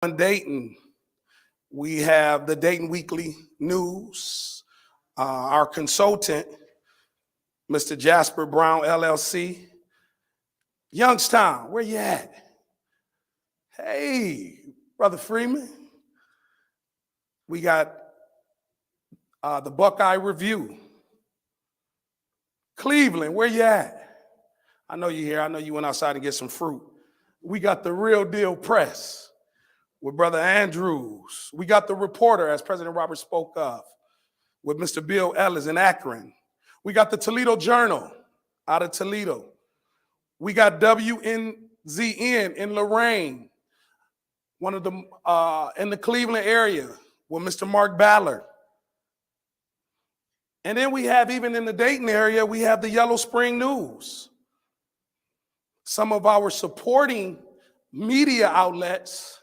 In Dayton, we have the Dayton Weekly News. Our consultant, Mr. Jasper Brown, LLC. Youngstown, where you at? Hey, Brother Freeman. We got the Buckeye Review. Cleveland, where you at? I know you're here. I know you went outside to get some fruit. We got the Real Deal Press with Brother Andrews. We got the Reporter, as President Roberts spoke of, with Mr. Bill Ellis in Akron. We got the Toledo Journal out of Toledo. We got WNZN in Lorain, one of them in the Cleveland area with Mr. Mark Ballard. And then we have, even in the Dayton area, we have the Yellow Spring News. Some of our supporting media outlets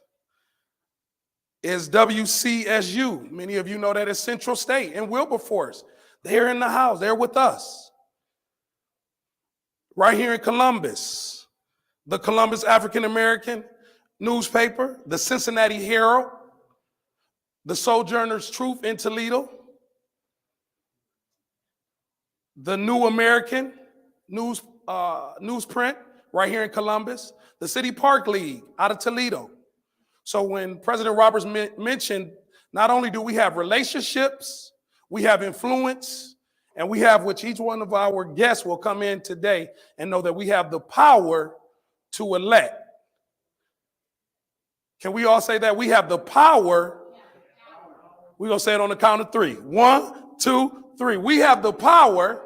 is WCSU. Many of you know that as Central State and Wilberforce. They're in the house. They're with us. Right here in Columbus, the Columbus African American newspaper, the Cincinnati Herald, the Sojourner's Truth in Toledo, the New American newsprint right here in Columbus, the City Park League out of Toledo. So when President Roberts mentioned, not only do we have relationships, we have influence, and we have, which each one of our guests will come in today and know that we have the power to elect. Can we all say that? We have the power. We're going to say it on the count of three. 1, 2, 3. We have the power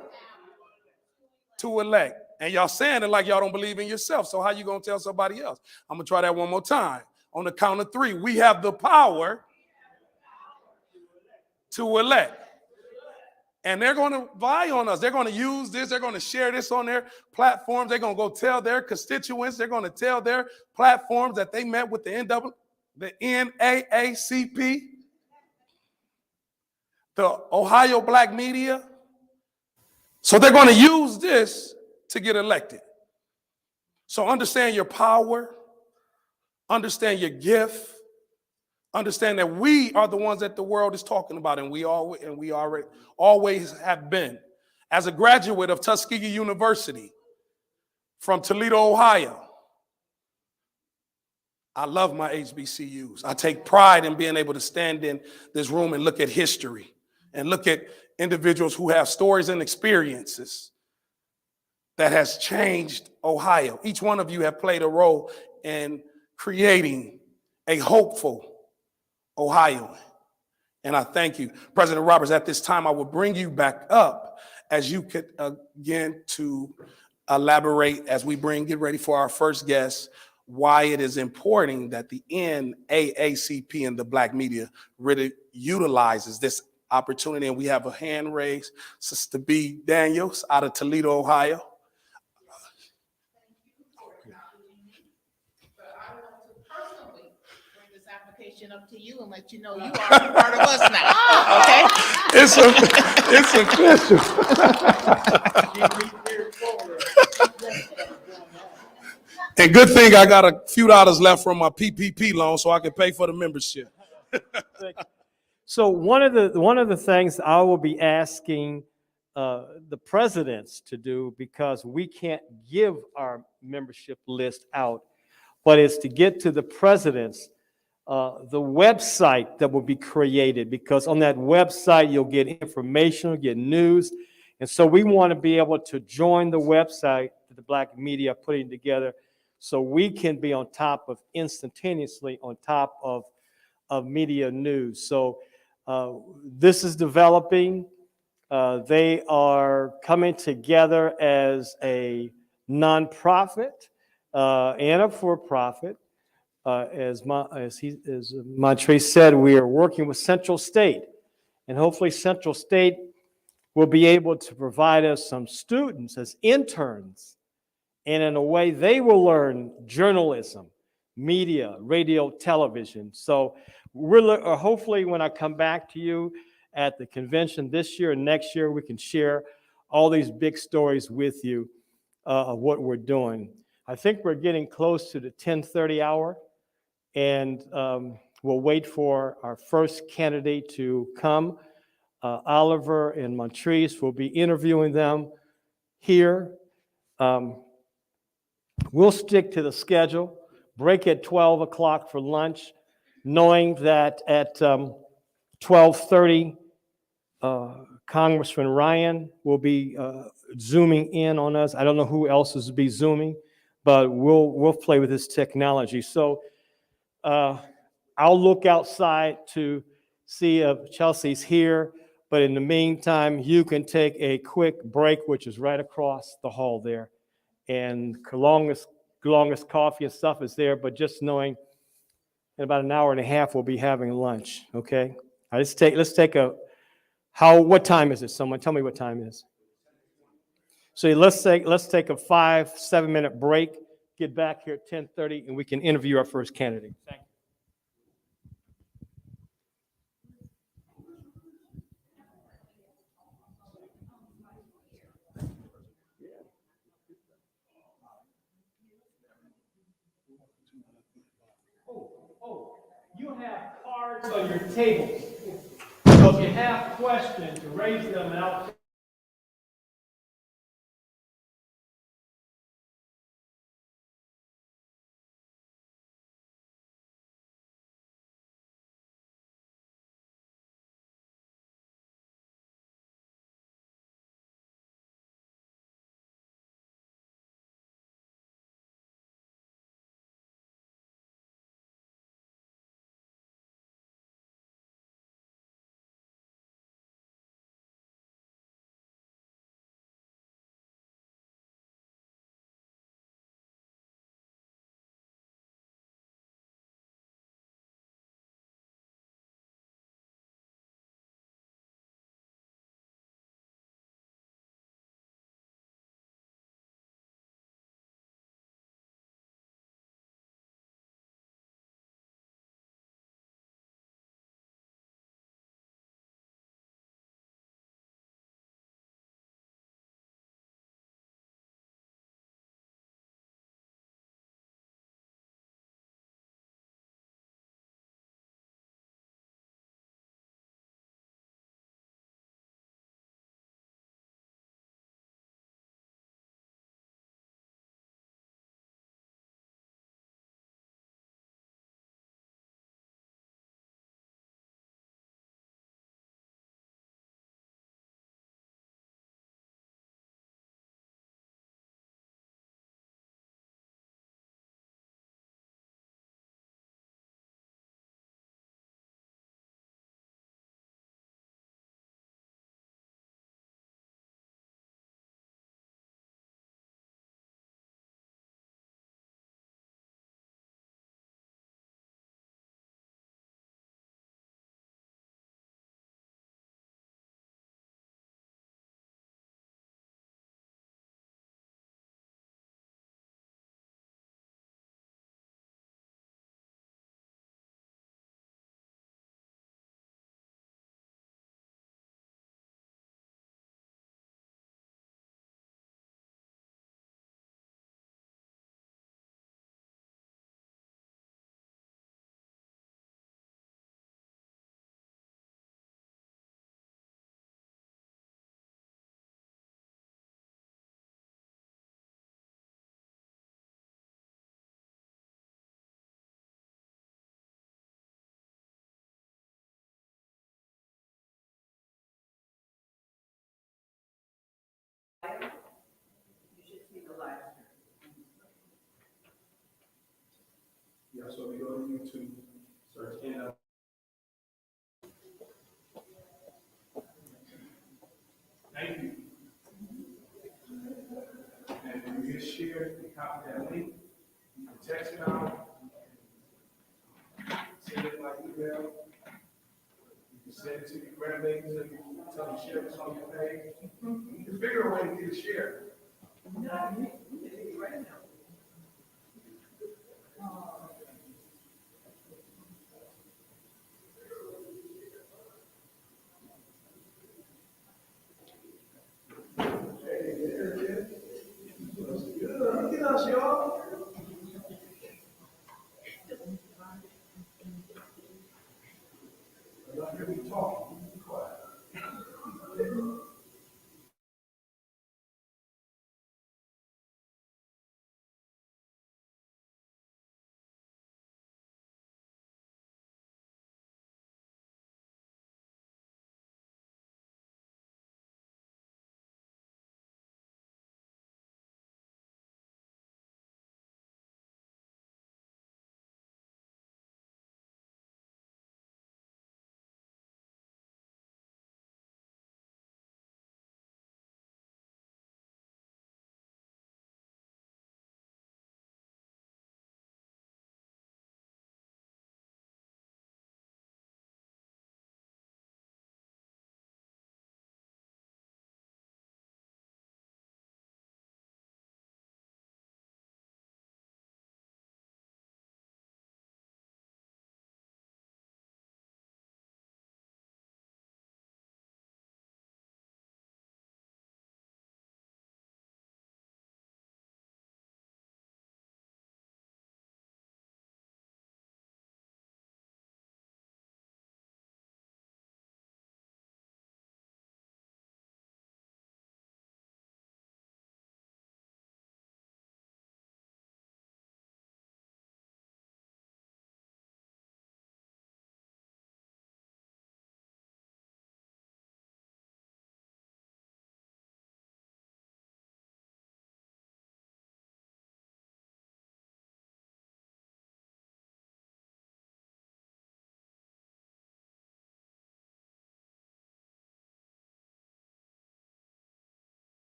to elect. And y'all saying it like y'all don't believe in yourself. So how you going to tell somebody else? I'm going to try that one more time. On the count of 3, we have the power to elect. And they're going to vie on us. They're going to use this. They're going to share this on their platforms. They're going to go tell their constituents. They're going to tell their platforms that they met with the NAACP, the Ohio Black Media. So they're going to use this to get elected. So understand your power. Understand your gift. Understand that we are the ones that the world is talking about, and we always have been. As a graduate of Tuskegee University from Toledo, Ohio, I love my HBCUs. I take pride in being able to stand in this room and look at history and look at individuals who have stories and experiences that has changed Ohio. Each one of you have played a role in creating a hopeful Ohio. And I thank you. President Roberts, at this time, I will bring you back up as you could again to elaborate as we get ready for our first guest, why it is important that the NAACP and the Black media really utilizes this opportunity. And we have a hand raised, Sister B. Daniels out of Toledo, Ohio. Up to you and let you know you are part of us now. Okay? It's official. And good thing I got a few dollars left from my PPP loan so I can pay for the membership. So one of the things I will be asking the presidents to do, because we can't give our membership list out, but it's to get to the presidents the website that will be created, because on that website you'll get information, you'll get news. And so we want to be able to join the website that the Black media are putting together so we can be on top of, instantaneously on top of media news. So this is developing. They are coming together as a nonprofit and a for-profit. As Montre said, we are working with Central State, and hopefully Central State will be able to provide us some students as interns, and in a way they will learn journalism, media, radio, television. So we're hopefully when I come back to you at the convention this year and next year, we can share all these big stories with you of what we're doing. I think we're getting close to the 10:30 hour. And we'll wait for our first candidate to come. Oliver and Montrese will be interviewing them here. We'll stick to the schedule, break at 12 o'clock for lunch, knowing that at 12:30, Congressman Ryan will be zooming in on us. I don't know who else is be zooming, but we'll play with this technology. So I'll look outside to see if Chelsea's here, but in the meantime, you can take a quick break, which is right across the hall there. And longest coffee and stuff is there, but just knowing in about an hour and a half, we'll be having lunch, okay? Let's take what time is it? Someone tell me what time it is. So let's take a 5-7 minute break, get back here at 10:30, and we can interview our first candidate. Thank you. You have cards on your tables. So if you have questions, raise them and I'll Yeah, so we go to YouTube, search NAACP. Thank you. And when you get shared, you copy that link, you can text it out, send it by email. You can send it to your grandbabies and you tell them to share this on your page. You can figure a way to get it shared. Look at us, y'all.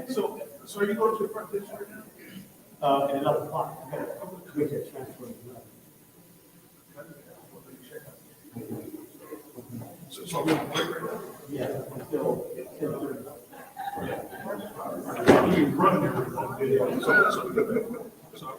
So are you going to the front desk right now? At 11 o'clock. I gotta make that transfer. So we on break right now? Yeah, until 10:30. You running everything. So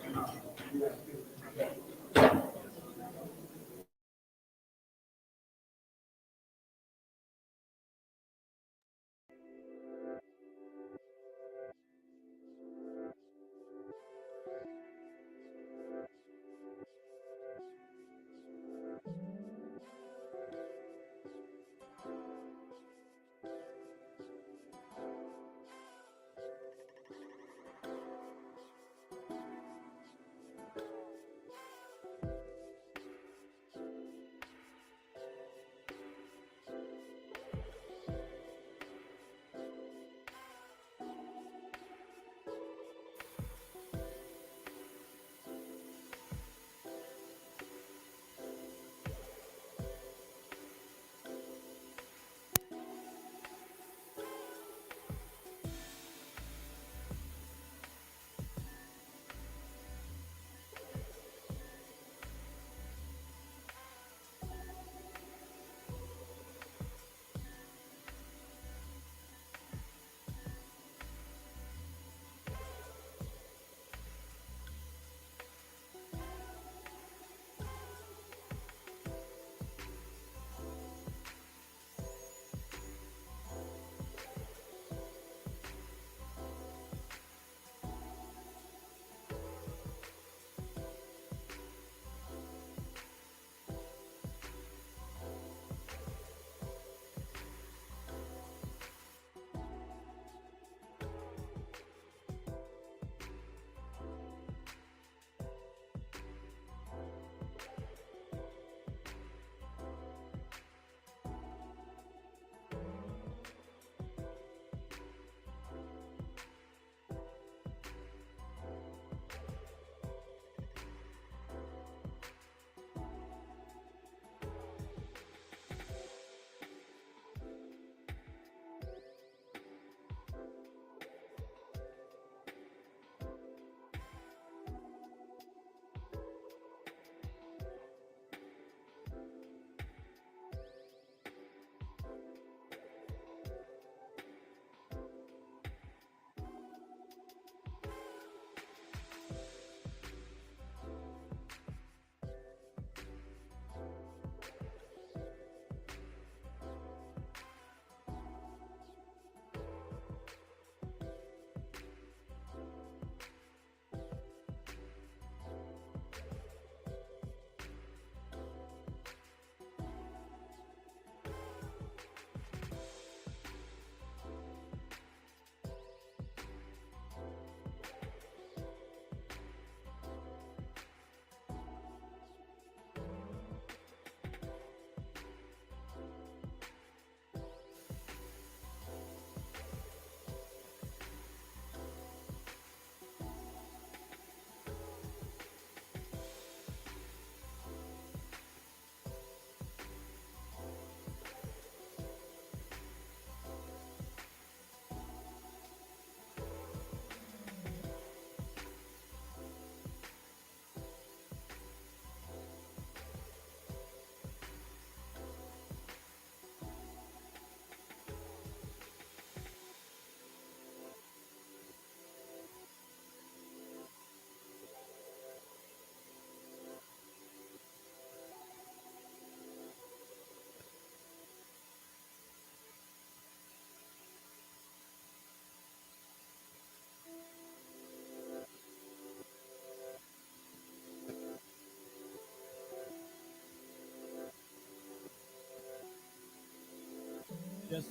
Just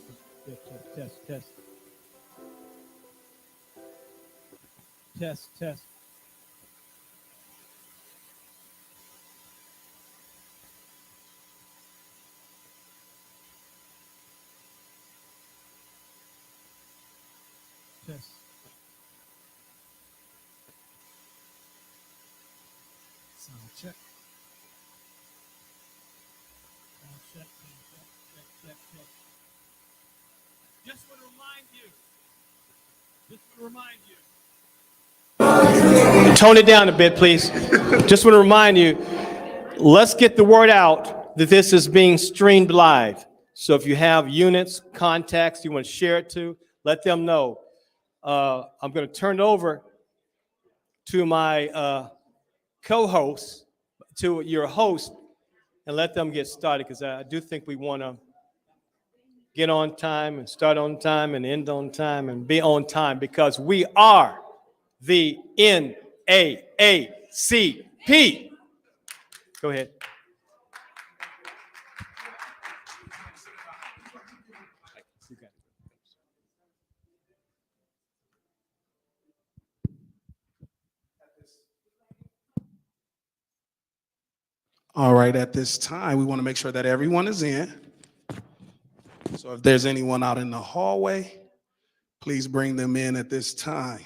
test, test. Test, test. Test. Sound check. Sound check, check. Just want to remind you. Tone it down a bit, please. Just want to remind you, let's get the word out that this is being streamed live. So if you have units, contacts you want to share it to, let them know. I'm going to turn it over to my co-host, to your host, and let them get started, because I do think we want to get on time and start on time and end on time and be on time, because we are the NAACP. Go ahead. All right, at this time, we want to make sure that everyone is in. So if there's anyone out in the hallway, please bring them in at this time.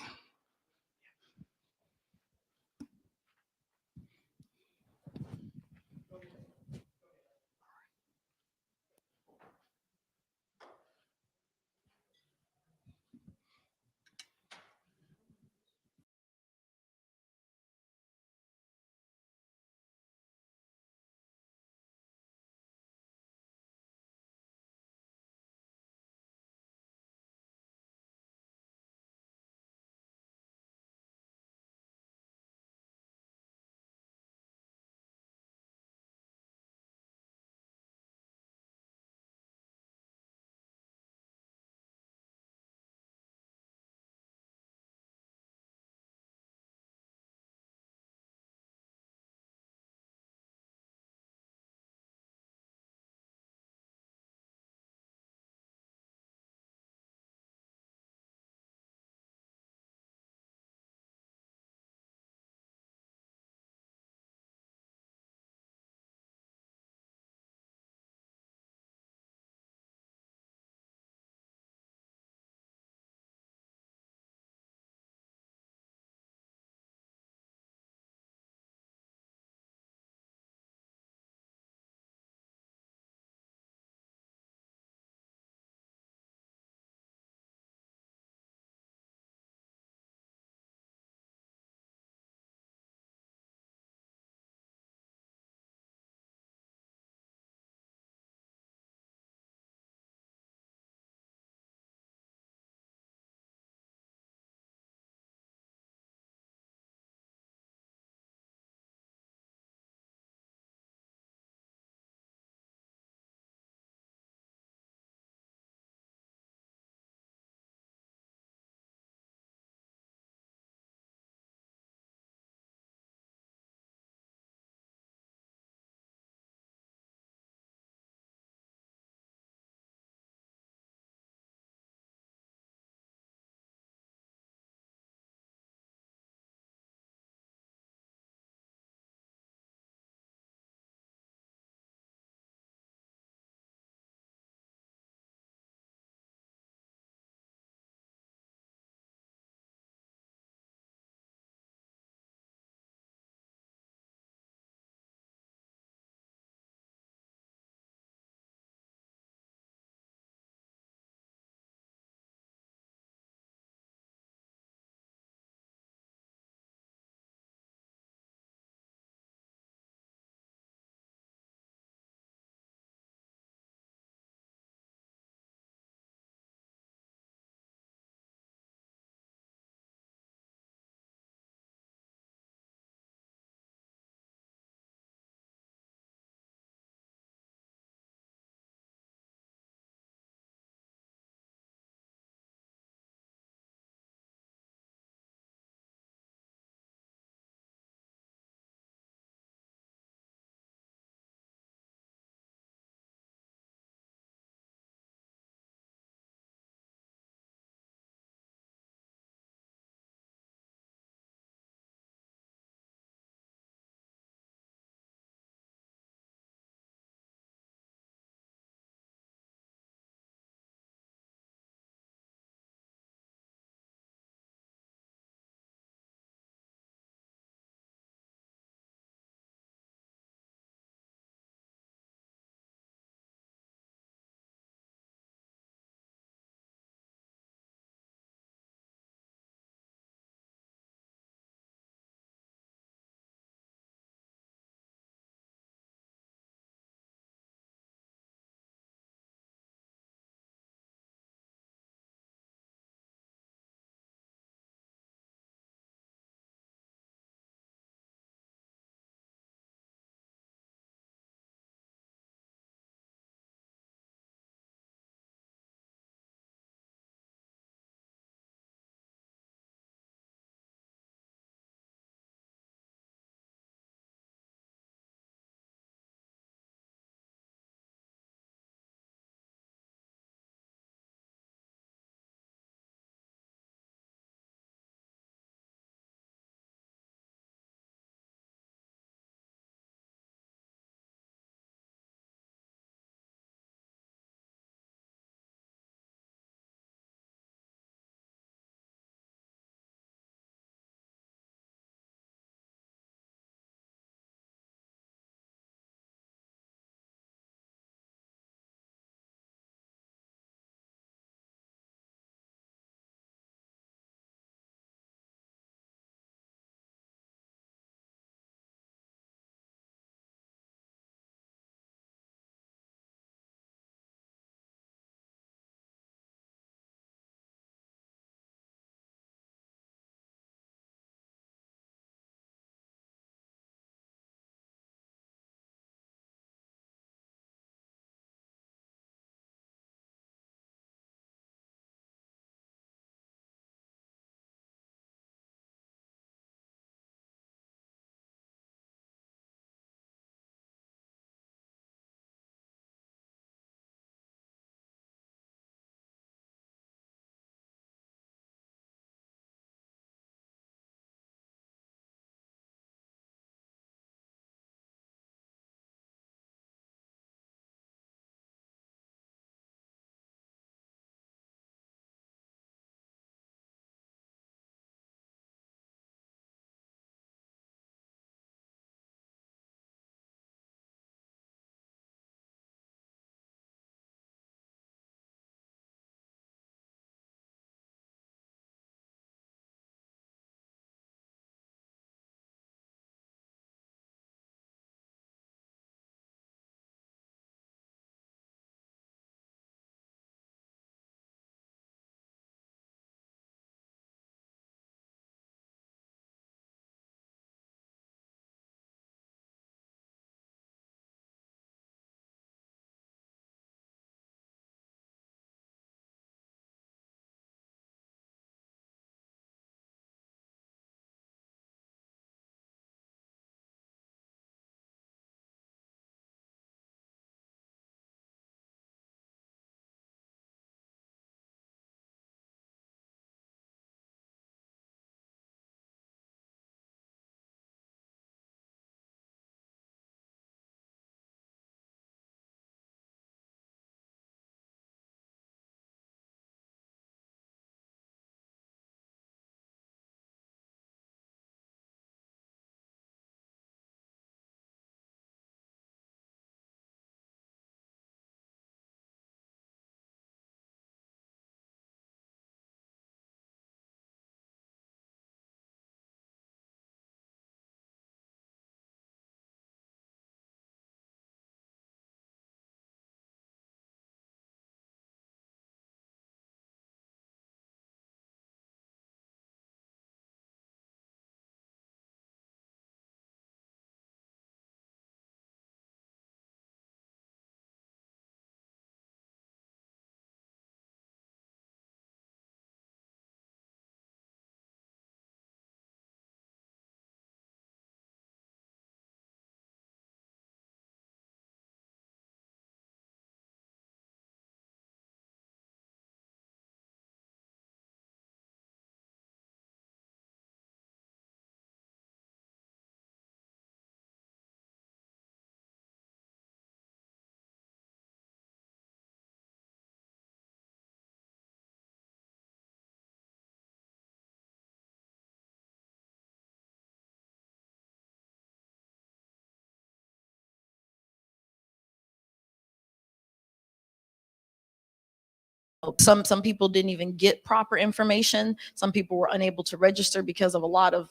some people didn't even get proper information. Some people were unable to register because of a lot of,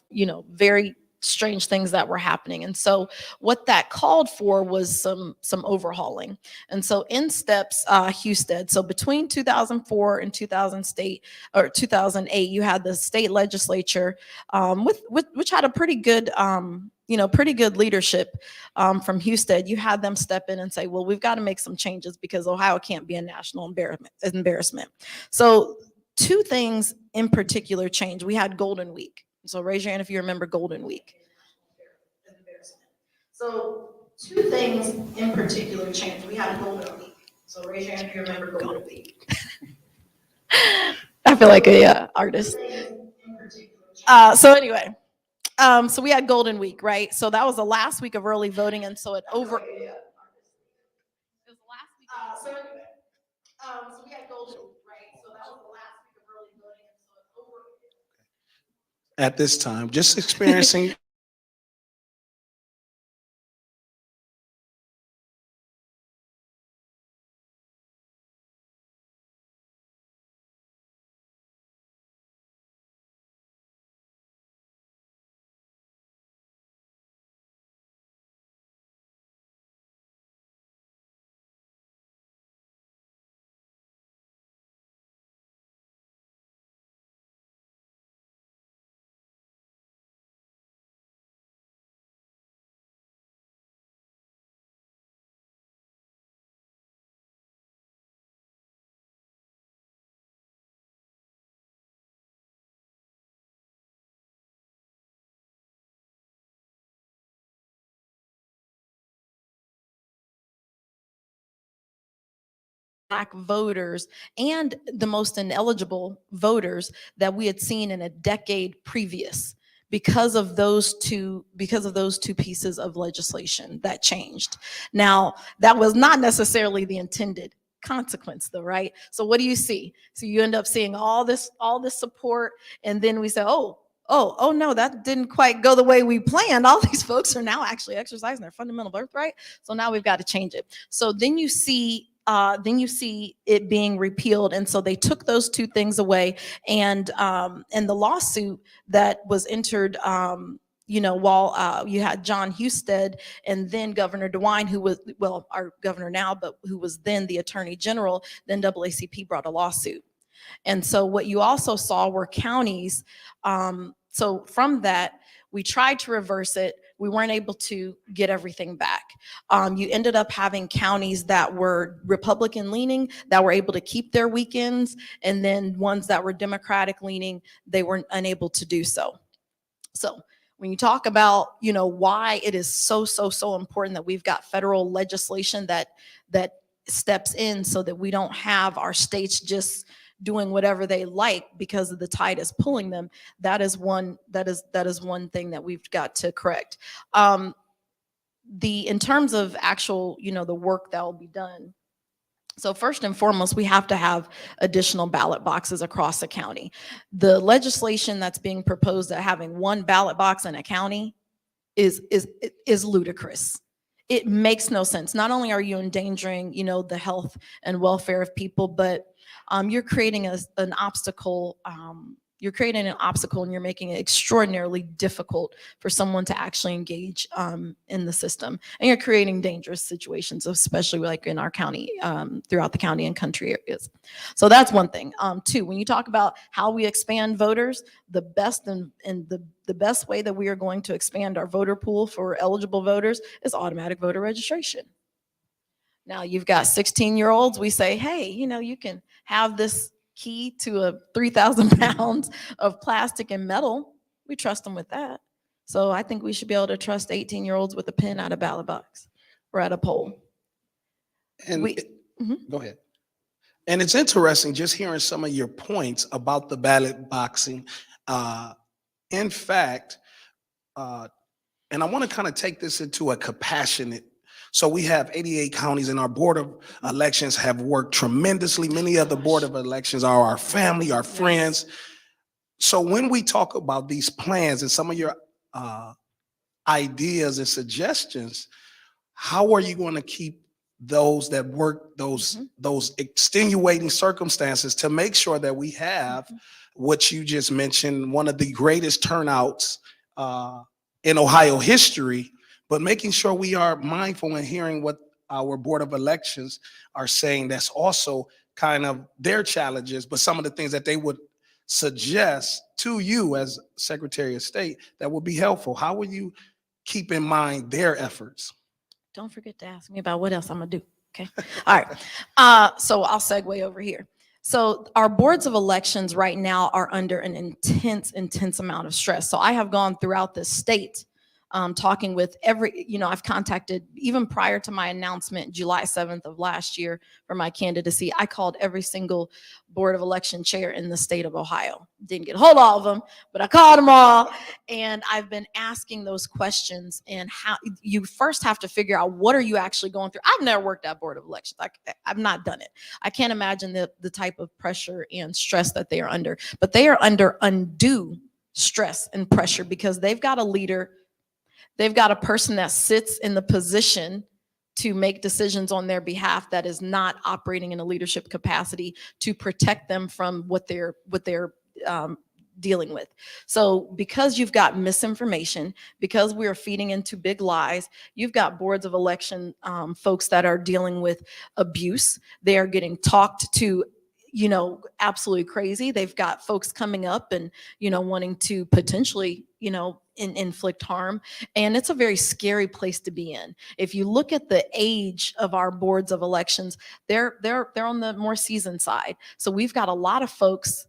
very strange things that were happening. And so what that called for was some overhauling. And so in steps Husted. So between 2004 and 2008, you had the state legislature which had a pretty good pretty good leadership from Husted. You had them step in and say, well, we've got to make some changes because Ohio can't be a national embarrassment. So two things in particular changed. We had Golden Week. So raise your hand if you remember Golden Week. So two things in particular changed. We had Golden Week. So raise your hand if you remember Golden Week. I feel like a artist. So anyway, so we had Golden Week, right? So that was the last week of early voting, and so it over. It was the last week. So anyway, so we had Golden Week, right? So that was the last week of early voting, and so it over. At this time, just experiencing Black voters and the most ineligible voters that we had seen in a decade previous because of those two pieces of legislation that changed. Now, that was not necessarily the intended consequence though, right? So what do you see? So you end up seeing all this support, and then we say, oh no, that didn't quite go the way we planned. All these folks are now actually exercising their fundamental birthright. So now we've got to change it. So then you see it being repealed, and so they took those two things away. And the lawsuit that was entered, while you had John Husted and then Governor DeWine, who was our governor now, but who was then the Attorney General. Then NAACP brought a lawsuit, and so what you also saw were counties. So from that, we tried to reverse it. We weren't able to get everything back. You ended up having counties that were Republican leaning that were able to keep their weekends, and then ones that were Democratic leaning, they were unable to do so. So when you talk about, why it is so important that we've got federal legislation that steps in so that we don't have our states just doing whatever they like because of the tide is pulling them, that is one thing that we've got to correct. In terms of actual, the work that will be done. So first and foremost, we have to have additional ballot boxes across the county. The legislation that's being proposed at having one ballot box in a county is ludicrous. It makes no sense. Not only are you endangering, the health and welfare of people, but you're creating an obstacle. You're creating an obstacle, and you're making it extraordinarily difficult for someone to actually engage in the system. And you're creating dangerous situations, especially like in our county, throughout the county and country areas. So that's one thing. Two, when you talk about how we expand voters, the best the best way that we are going to expand our voter pool for eligible voters is automatic voter registration. Now you've got 16-year-olds. We say, hey, you can have this key to a 3,000 pounds of plastic and metal. We trust them with that. So I think we should be able to trust 18-year-olds with a pen at a ballot box or at a poll. And go ahead. And it's interesting just hearing some of your points about the ballot boxing. In fact, and I want to kind of take this into a compassionate. So we have 88 counties, and our Board of Elections have worked tremendously. Many of the Board of Elections are our family, our friends. So when we talk about these plans and some of your ideas and suggestions, how are you going to keep those that work those extenuating circumstances to make sure that we have what you just mentioned, one of the greatest turnouts in Ohio history, but making sure we are mindful and hearing what our Board of Elections are saying. That's also kind of their challenges, but some of the things that they would suggest to you as Secretary of State that would be helpful. How will you keep in mind their efforts? Don't forget to ask me about what else I'm gonna do, okay? All right, so I'll segue over here. So our boards of elections right now are under an intense amount of stress. So I have gone throughout the state talking with I've contacted, even prior to my announcement, July 7th of last year for my candidacy, I called every single board of election chair in the state of Ohio. Didn't get a hold of all of them, but I called them all. And I've been asking those questions, and how you first have to figure out what are you actually going through. I've never worked at board of elections. I've not done it. I can't imagine the type of pressure and stress that they are under, but they are under undue stress and pressure because they've got a leader. They've got a person that sits in the position to make decisions on their behalf that is not operating in a leadership capacity to protect them from what they're dealing with. So because you've got misinformation, because we're feeding into big lies, you've got boards of election folks that are dealing with abuse. They are getting talked to, absolutely crazy. They've got folks coming up and, wanting to potentially, inflict harm. And it's a very scary place to be in. If you look at the age of our boards of elections, they're on the more seasoned side. So we've got a lot of folks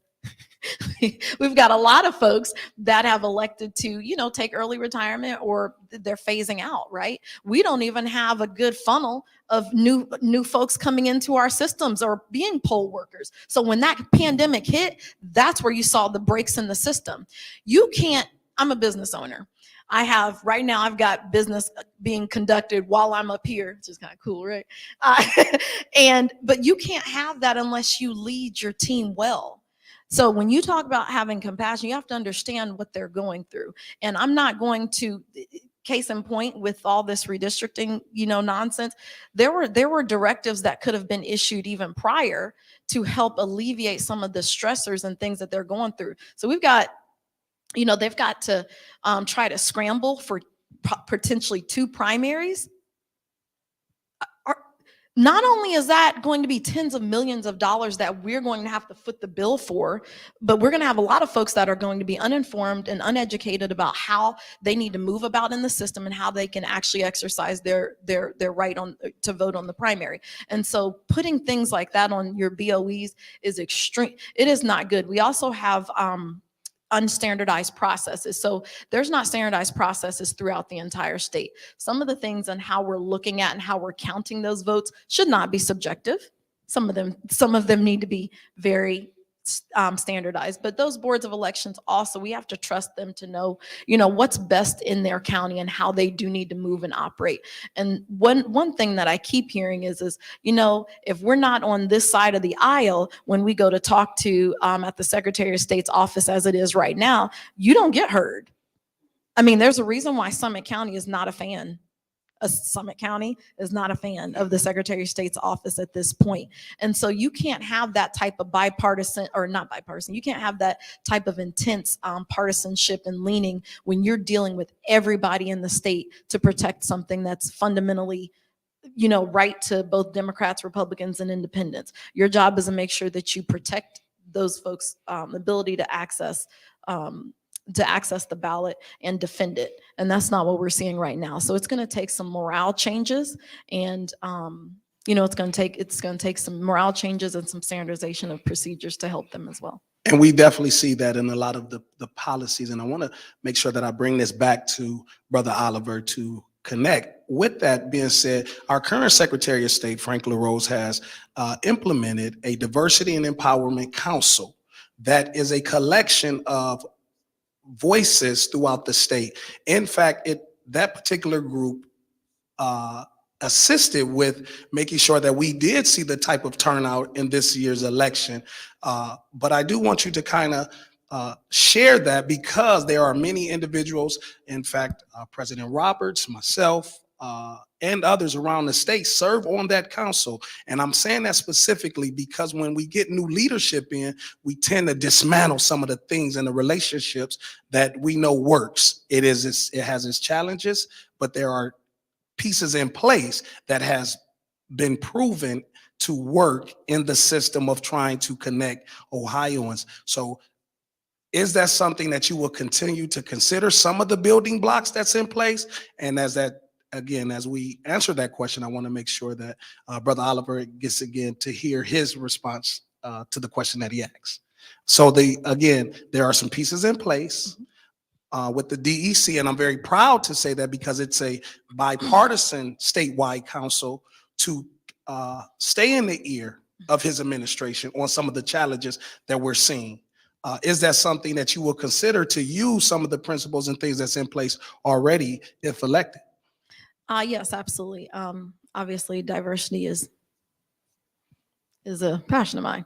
that have elected to, take early retirement, or they're phasing out, right? We don't even have a good funnel of new folks coming into our systems or being poll workers. So when that pandemic hit, that's where you saw the breaks in the system. I'm a business owner. Right now I've got business being conducted while I'm up here, which is kind of cool, right? But you can't have that unless you lead your team well. So when you talk about having compassion, you have to understand what they're going through. And I'm not going to, case in point with all this redistricting, nonsense, there were directives that could have been issued even prior to help alleviate some of the stressors and things that they're going through. So we've got, they've got to try to scramble for potentially 2 primaries. Not only is that going to be tens of millions of dollars that we're going to have to foot the bill for, but we're going to have a lot of folks that are going to be uninformed and uneducated about how they need to move about in the system and how they can actually exercise their right to vote on the primary. And so putting things like that on your BOEs is extreme. It is not good. We also have unstandardized processes. So there's not standardized processes throughout the entire state. Some of the things and how we're looking at and how we're counting those votes should not be subjective. Some of them need to be very standardized. But those boards of elections also, we have to trust them to know, what's best in their county and how they do need to move and operate. And one thing that I keep hearing is, if we're not on this side of the aisle when we go to talk to at the Secretary of State's office as it is right now, you don't get heard. I mean, there's a reason why Summit County is not a fan. Summit County is not a fan of the Secretary of State's office at this point. And so you can't have that type of you can't have that type of intense partisanship and leaning when you're dealing with everybody in the state to protect something that's fundamentally, right to both Democrats, Republicans, and independents. Your job is to make sure that you protect those folks' ability to access the ballot and defend it. And that's not what we're seeing right now. So it's going to take some morale changes, and it's going to take some morale changes and some standardization of procedures to help them as well. And we definitely see that in a lot of the policies. And I want to make sure that I bring this back to Brother Oliver to connect. With that being said, our current Secretary of State, Frank LaRose, has implemented a Diversity and Empowerment Council that is a collection of voices throughout the state. In fact, that particular group assisted with making sure that we did see the type of turnout in this year's election. But I do want you to kind of share that, because there are many individuals, in fact, President Roberts, myself, and others around the state serve on that council. And I'm saying that specifically because when we get new leadership in, we tend to dismantle some of the things and the relationships that we know works. It has its challenges, but there are pieces in place that has been proven to work in the system of trying to connect Ohioans. So is that something that you will continue to consider, some of the building blocks that's in place? And as we answer that question, I want to make sure that Brother Oliver gets again to hear his response to the question that he asked. So there are some pieces in place with the DEC, and I'm very proud to say that because it's a bipartisan statewide council to stay in the ear of his administration on some of the challenges that we're seeing. Is that something that you will consider to use some of the principles and things that's in place already if elected? Yes, absolutely. Obviously, diversity is a passion of mine.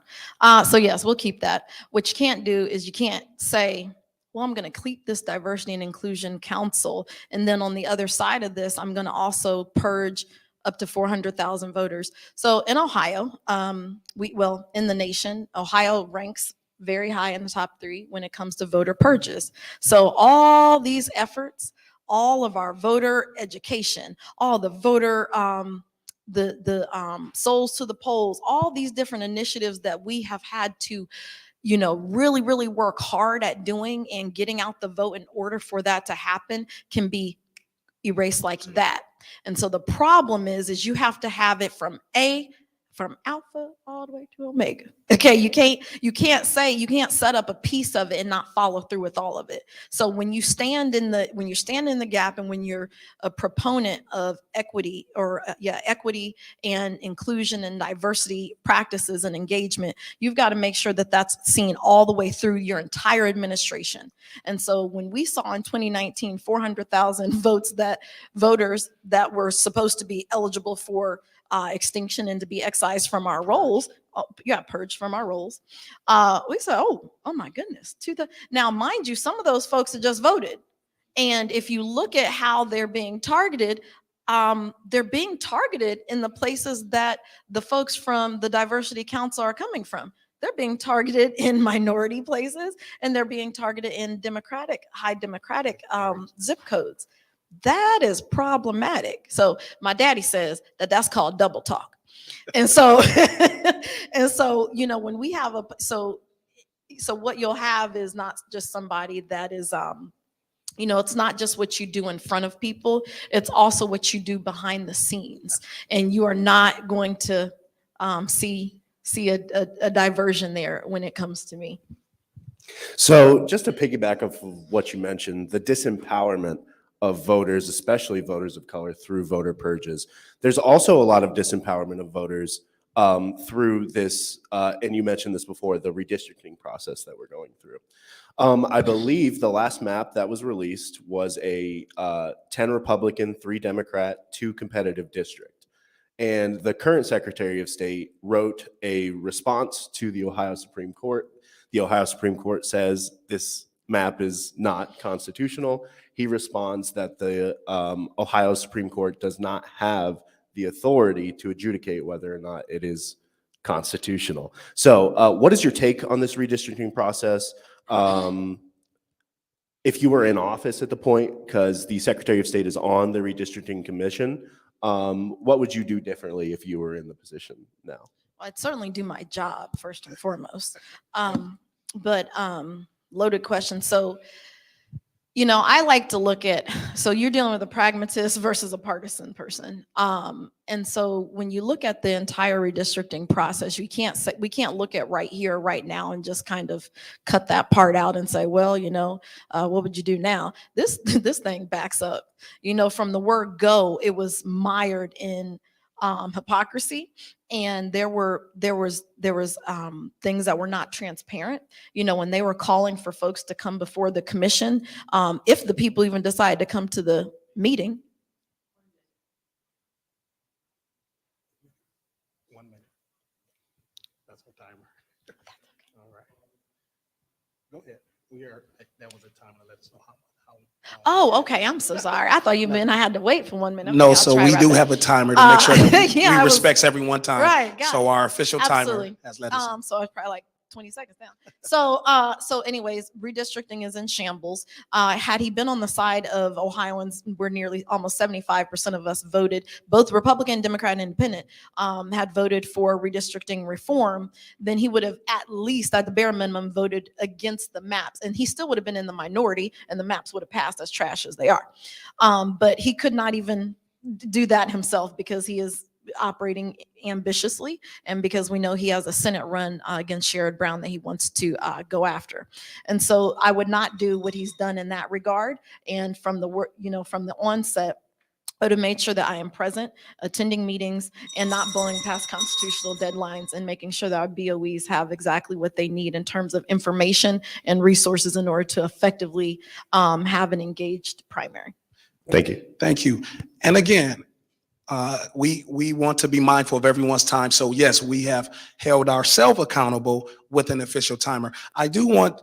So yes, we'll keep that. What you can't do is you can't say, well, I'm going to keep this diversity and inclusion council, and then on the other side of this, I'm going to also purge up to 400,000 voters. So in Ohio, in the nation, Ohio ranks very high in the top 3 when it comes to voter purges. So all these efforts, all of our voter education, all the voter, souls to the polls, all these different initiatives that we have had to, really, really work hard at doing and getting out the vote in order for that to happen can be erased like that. And so the problem is you have to have it from alpha all the way to omega. Okay, you can't set up a piece of it and not follow through with all of it. So when you're standing in the gap, and when you're a proponent of equity equity and inclusion and diversity practices and engagement, you've got to make sure that that's seen all the way through your entire administration. And so when we saw in 2019 400,000 voters that were supposed to be eligible for extinction and to be excised from our rolls, purged from our rolls, we said, oh my goodness. Now, mind you, some of those folks had just voted. And if you look at how they're being targeted in the places that the folks from the Diversity Council are coming from. They're being targeted in minority places, and they're being targeted in high democratic zip codes. That is problematic. So my daddy says that's called double talk. And so, when we have so what you'll have is not just somebody that is, it's not just what you do in front of people, it's also what you do behind the scenes. And you are not going to see a diversion there when it comes to me. So just to piggyback of what you mentioned, the disempowerment of voters, especially voters of color, through voter purges. There's also a lot of disempowerment of voters through this, and you mentioned this before, the redistricting process that we're going through. I believe the last map that was released was a 10 Republican, 3 Democrat, 2 competitive district. And the current Secretary of State wrote a response to the Ohio Supreme Court. The Ohio Supreme Court says this map is not constitutional. He responds that the Ohio Supreme Court does not have the authority to adjudicate whether or not it is constitutional. So what is your take on this redistricting process? If you were in office at the point, because the Secretary of State is on the redistricting commission, what would you do differently if you were in the position now? I'd certainly do my job first and foremost. But loaded question. So, I like to look at, so you're dealing with a pragmatist versus a partisan person. And so when you look at the entire redistricting process, we can't look at right here, right now, and just kind of cut that part out and say, well, what would you do now? This thing backs up, from the word go, it was mired in hypocrisy, and there was things that were not transparent. When they were calling for folks to come before the commission, if the people even decided to come to the meeting. 1 minute. That's our timer. All right. Go ahead. That was a timer. Let us know how Oh, okay. I'm so sorry. I thought you meant I had to wait for 1 minute. Okay, No, I'll so try we right do back. have a timer to make sure that Yeah, I we was- respects everyone's time. Right, got So it. our official timer Absolutely. has let us know. So it's probably like 20 seconds down. So anyways, redistricting is in shambles. Had he been on the side of Ohioans, where nearly almost 75% of us voted, both Republican, Democrat, and Independent, had voted for redistricting reform, then he would have at least, at the bare minimum, voted against the maps. And he still would have been in the minority, and the maps would have passed as trash as they are. But he could not even do that himself because he is operating ambitiously, and because we know he has a Senate run against Sherrod Brown that he wants to go after. And so I would not do what he's done in that regard. And from the work, from the onset, I would have made sure that I am present, attending meetings, and not blowing past constitutional deadlines, and making sure that our BOEs have exactly what they need in terms of information and resources in order to effectively have an engaged primary. Thank you. Thank you. And again, we want to be mindful of everyone's time. So yes, we have held ourselves accountable with an official timer. I do want,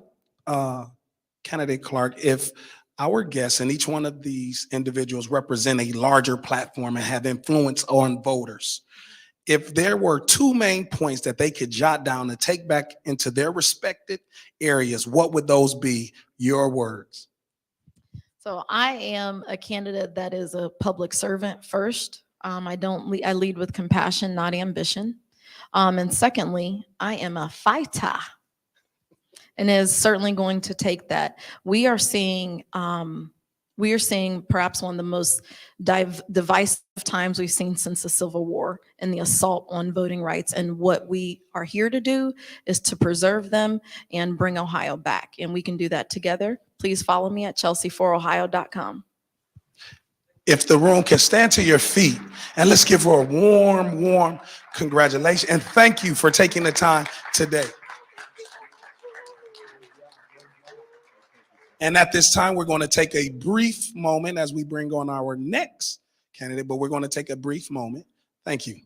Candidate Clark, if our guests and each one of these individuals represent a larger platform and have influence on voters, if there were two main points that they could jot down and take back into their respected areas, what would those be? Your words. So I am a candidate that is a public servant first. I lead with compassion, not ambition. And secondly, I am a fighter, and is certainly going to take that. We are seeing perhaps one of the most divisive times we've seen since the Civil War, and the assault on voting rights. And what we are here to do is to preserve them and bring Ohio back. And we can do that together. Please follow me at chelseaforohio.com. If the room can stand to your feet, and let's give her a warm congratulations and thank you for taking the time today. And at this time, we're going to take a brief moment as we bring on our next candidate, but we're going to take a brief moment. Thank you.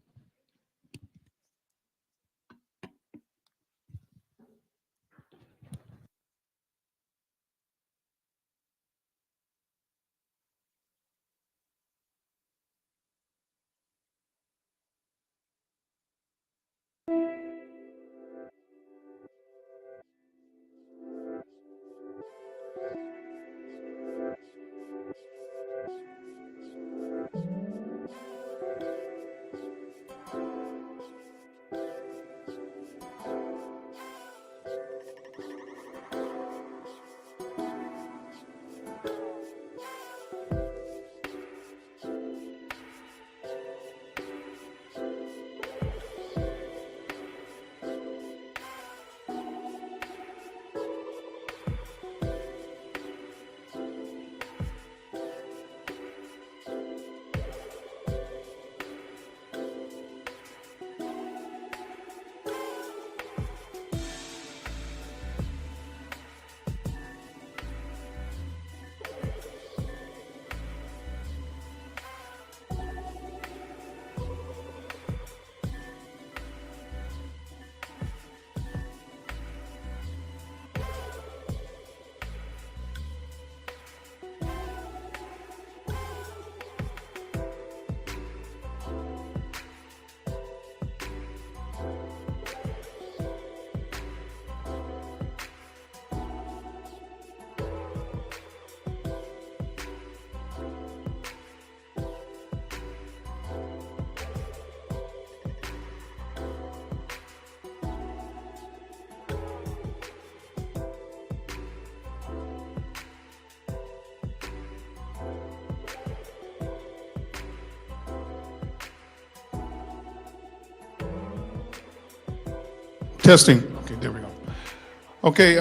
Testing. Okay, there we go. Okay,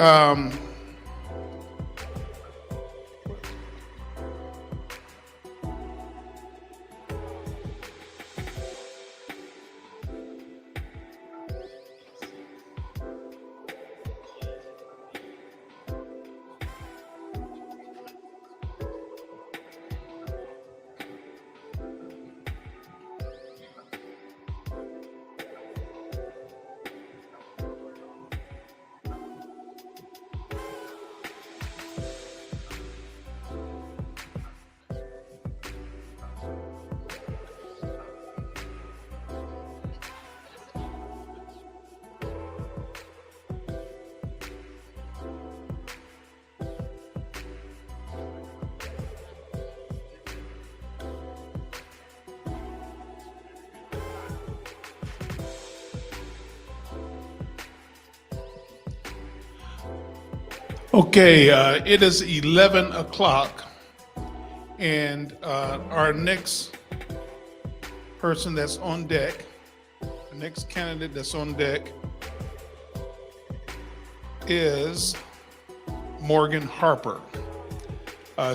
Okay, it is 11 o'clock, and our next person that's on deck, the next candidate that's on deck is Morgan Harper.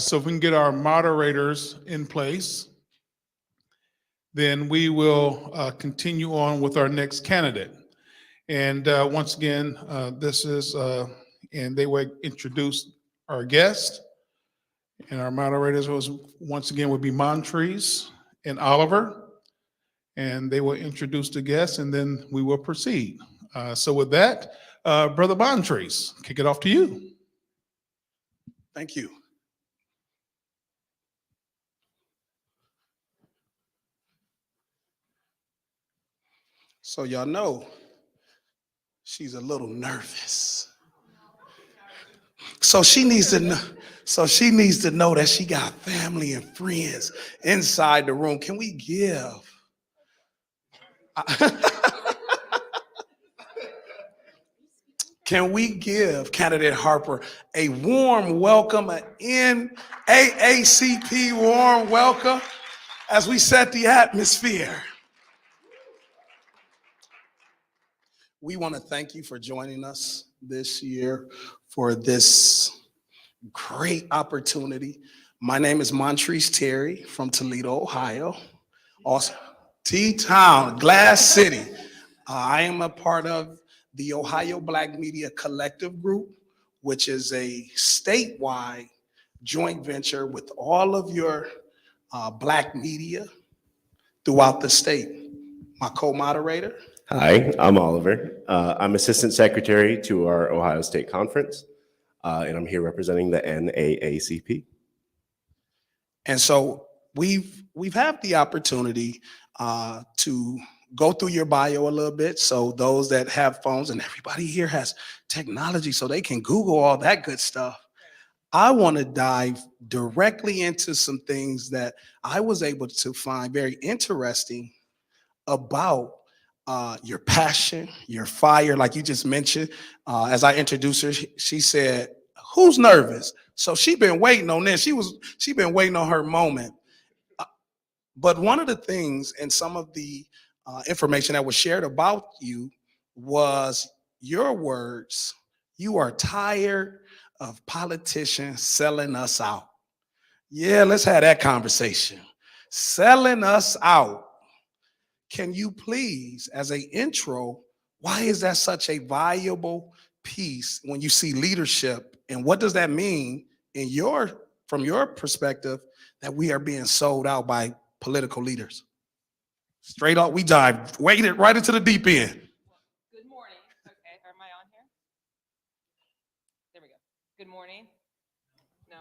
So if we can get our moderators in place, then we will continue on with our next candidate. And once again, this is, and they will introduce our guest. And our moderators once again would be Montrese and Oliver. And they will introduce the guest, and then we will proceed. So with that, Brother Montrese, kick it off to you. Thank you. So y'all know she's a little nervous. So she needs to know, that she got family and friends inside the room. Can we give? Can we give candidate Harper a warm welcome, an NAACP warm welcome as we set the atmosphere? We want to thank you for joining us this year for this great opportunity. My name is Montrese Terry from Toledo, Ohio. Also, T-Town, Glass City. I am a part of the Ohio Black Media Collective Group, which is a statewide joint venture with all of your Black media throughout the state. My co-moderator. Hi, I'm Oliver. I'm Assistant Secretary to our Ohio State Conference, and I'm here representing the NAACP. And so we've had the opportunity to go through your bio a little bit. So those that have phones, and everybody here has technology, so they can Google all that good stuff. I want to dive directly into some things that I was able to find very interesting about your passion, your fire, like you just mentioned. As I introduced her, she said, "Who's nervous?" So she been waiting on this. She been waiting on her moment. But one of the things and some of the information that was shared about you was your words. You are tired of politicians selling us out. Yeah, let's have that conversation. Selling us out. Can you please, as an intro, why is that such a valuable piece when you see leadership, and what does that mean from your perspective that we are being sold out by political leaders? Straight up, we waded right into the deep end. Good morning. Okay, am I on here? There we go. Good morning. No?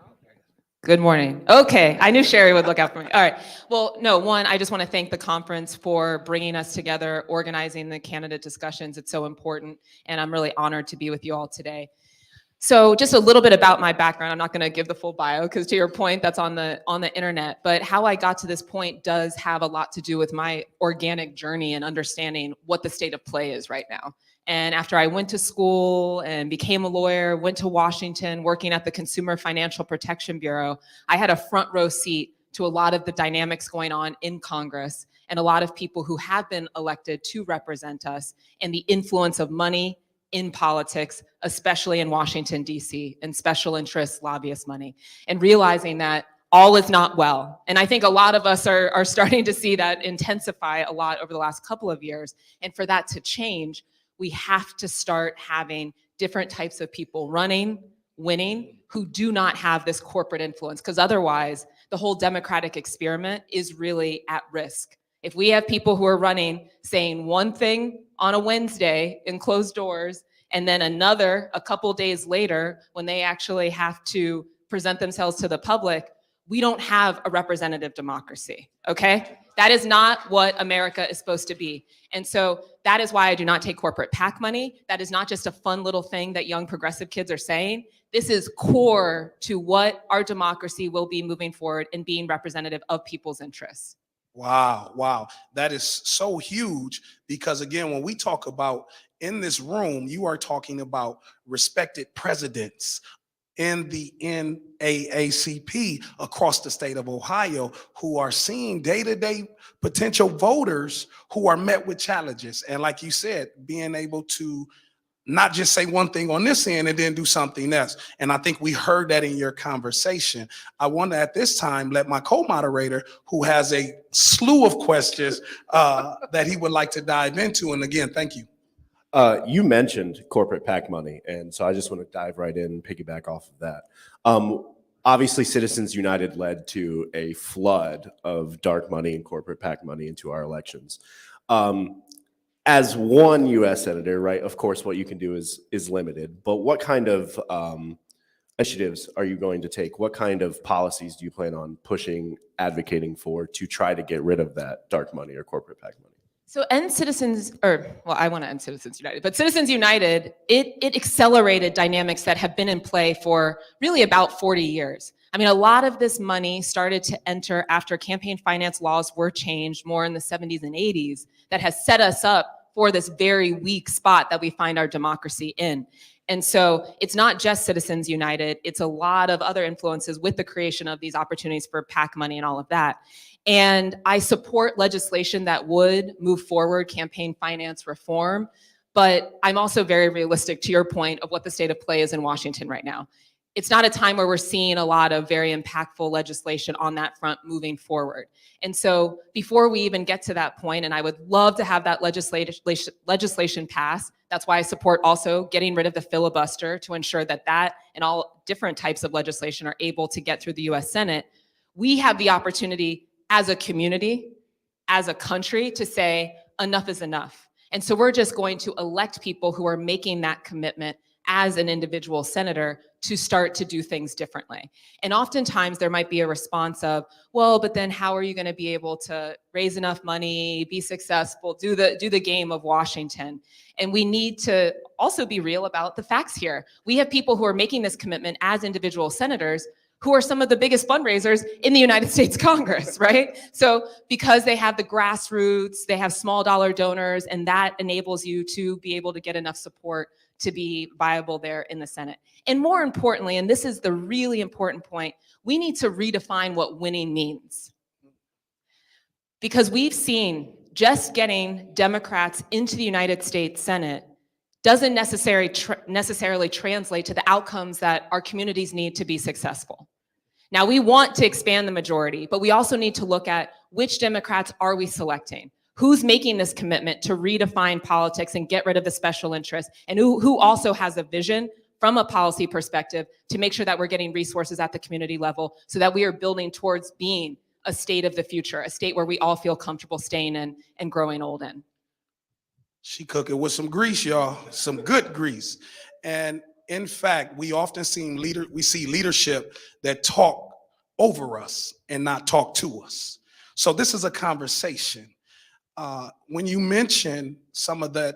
Good morning. Okay, I knew Sherry would look out for me. All right. Well, no, one, I just want to thank the conference for bringing us together, organizing the candidate discussions. It's so important, and I'm really honored to be with you all today. So just a little bit about my background. I'm not going to give the full bio because, to your point, that's on the internet. But how I got to this point does have a lot to do with my organic journey and understanding what the state of play is right now. And after I went to school and became a lawyer, went to Washington, working at the Consumer Financial Protection Bureau, I had a front row seat to a lot of the dynamics going on in Congress and a lot of people who have been elected to represent us and the influence of money in politics, especially in Washington, D.C., and special interests, lobbyist money, and realizing that all is not well. And I think a lot of us are starting to see that intensify a lot over the last couple of years. And for that to change, we have to start having different types of people running, winning, who do not have this corporate influence, because otherwise the whole democratic experiment is really at risk. If we have people who are running saying one thing on a Wednesday in closed doors, and then another a couple days later when they actually have to present themselves to the public, we don't have a representative democracy, okay? That is not what America is supposed to be. And so that is why I do not take corporate PAC money. That is not just a fun little thing that young progressive kids are saying. This is core to what our democracy will be moving forward in being representative of people's interests. Wow. That is so huge because, again, when we talk about in this room, you are talking about respected presidents in the NAACP across the state of Ohio who are seeing day-to-day potential voters who are met with challenges. And like you said, being able to not just say one thing on this end and then do something else. And I think we heard that in your conversation. I want to at this time let my co-moderator, who has a slew of questions that he would like to dive into. And again, thank you. You mentioned corporate PAC money, and so I just want to dive right in and piggyback off of that. Obviously, Citizens United led to a flood of dark money and corporate PAC money into our elections. As one U.S. senator, right, of course, what you can do is limited, but what kind of initiatives are you going to take? What kind of policies do you plan on pushing, advocating for to try to get rid of that dark money or corporate PAC money? So end Citizens, I want to end Citizens United, but Citizens United, it accelerated dynamics that have been in play for really about 40 years. I mean, a lot of this money started to enter after campaign finance laws were changed more in the 70s and 80s that has set us up for this very weak spot that we find our democracy in. And so it's not just Citizens United, it's a lot of other influences with the creation of these opportunities for PAC money and all of that. And I support legislation that would move forward campaign finance reform, but I'm also very realistic to your point of what the state of play is in Washington right now. It's not a time where we're seeing a lot of very impactful legislation on that front moving forward. And so before we even get to that point, and I would love to have that legislation pass, that's why I support also getting rid of the filibuster to ensure that that and all different types of legislation are able to get through the US Senate. We have the opportunity as a community, as a country, to say enough is enough. And so we're just going to elect people who are making that commitment as an individual senator to start to do things differently. And oftentimes there might be a response of, well, but then how are you going to be able to raise enough money, be successful, do the game of Washington? And we need to also be real about the facts here. We have people who are making this commitment as individual senators who are some of the biggest fundraisers in the United States Congress, right? So because they have the grassroots, they have small dollar donors, and that enables you to be able to get enough support to be viable there in the Senate. And more importantly, and this is the really important point, we need to redefine what winning means. Because we've seen just getting Democrats into the United States Senate doesn't necessarily translate to the outcomes that our communities need to be successful. Now, we want to expand the majority, but we also need to look at which Democrats are we selecting? Who's making this commitment to redefine politics and get rid of the special interests, and who also has a vision from a policy perspective to make sure that we're getting resources at the community level so that we are building towards being a state of the future, a state where we all feel comfortable staying in and growing old in. She cooking with some grease, y'all, some good grease. And in fact, we often see leadership that talk over us and not talk to us. So this is a conversation. When you mention some of the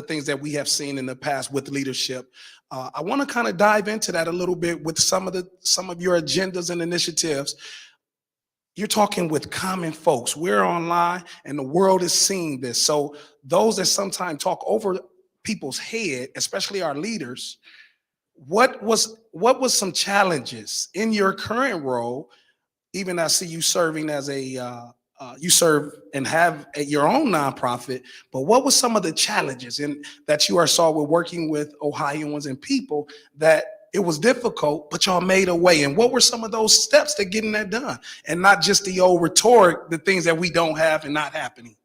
things that we have seen in the past with leadership, I want to kind of dive into that a little bit with some of your agendas and initiatives. You're talking with common folks. We're online and the world is seeing this. So those that sometimes talk over people's head, especially our leaders, what was some challenges in your current role? Even I see you serving as you serve and have your own nonprofit, but what was some of the challenges that you saw with working with Ohioans and people that it was difficult, but y'all made a way? And what were some of those steps to getting that done? And not just the old rhetoric, the things that we don't have and not happening.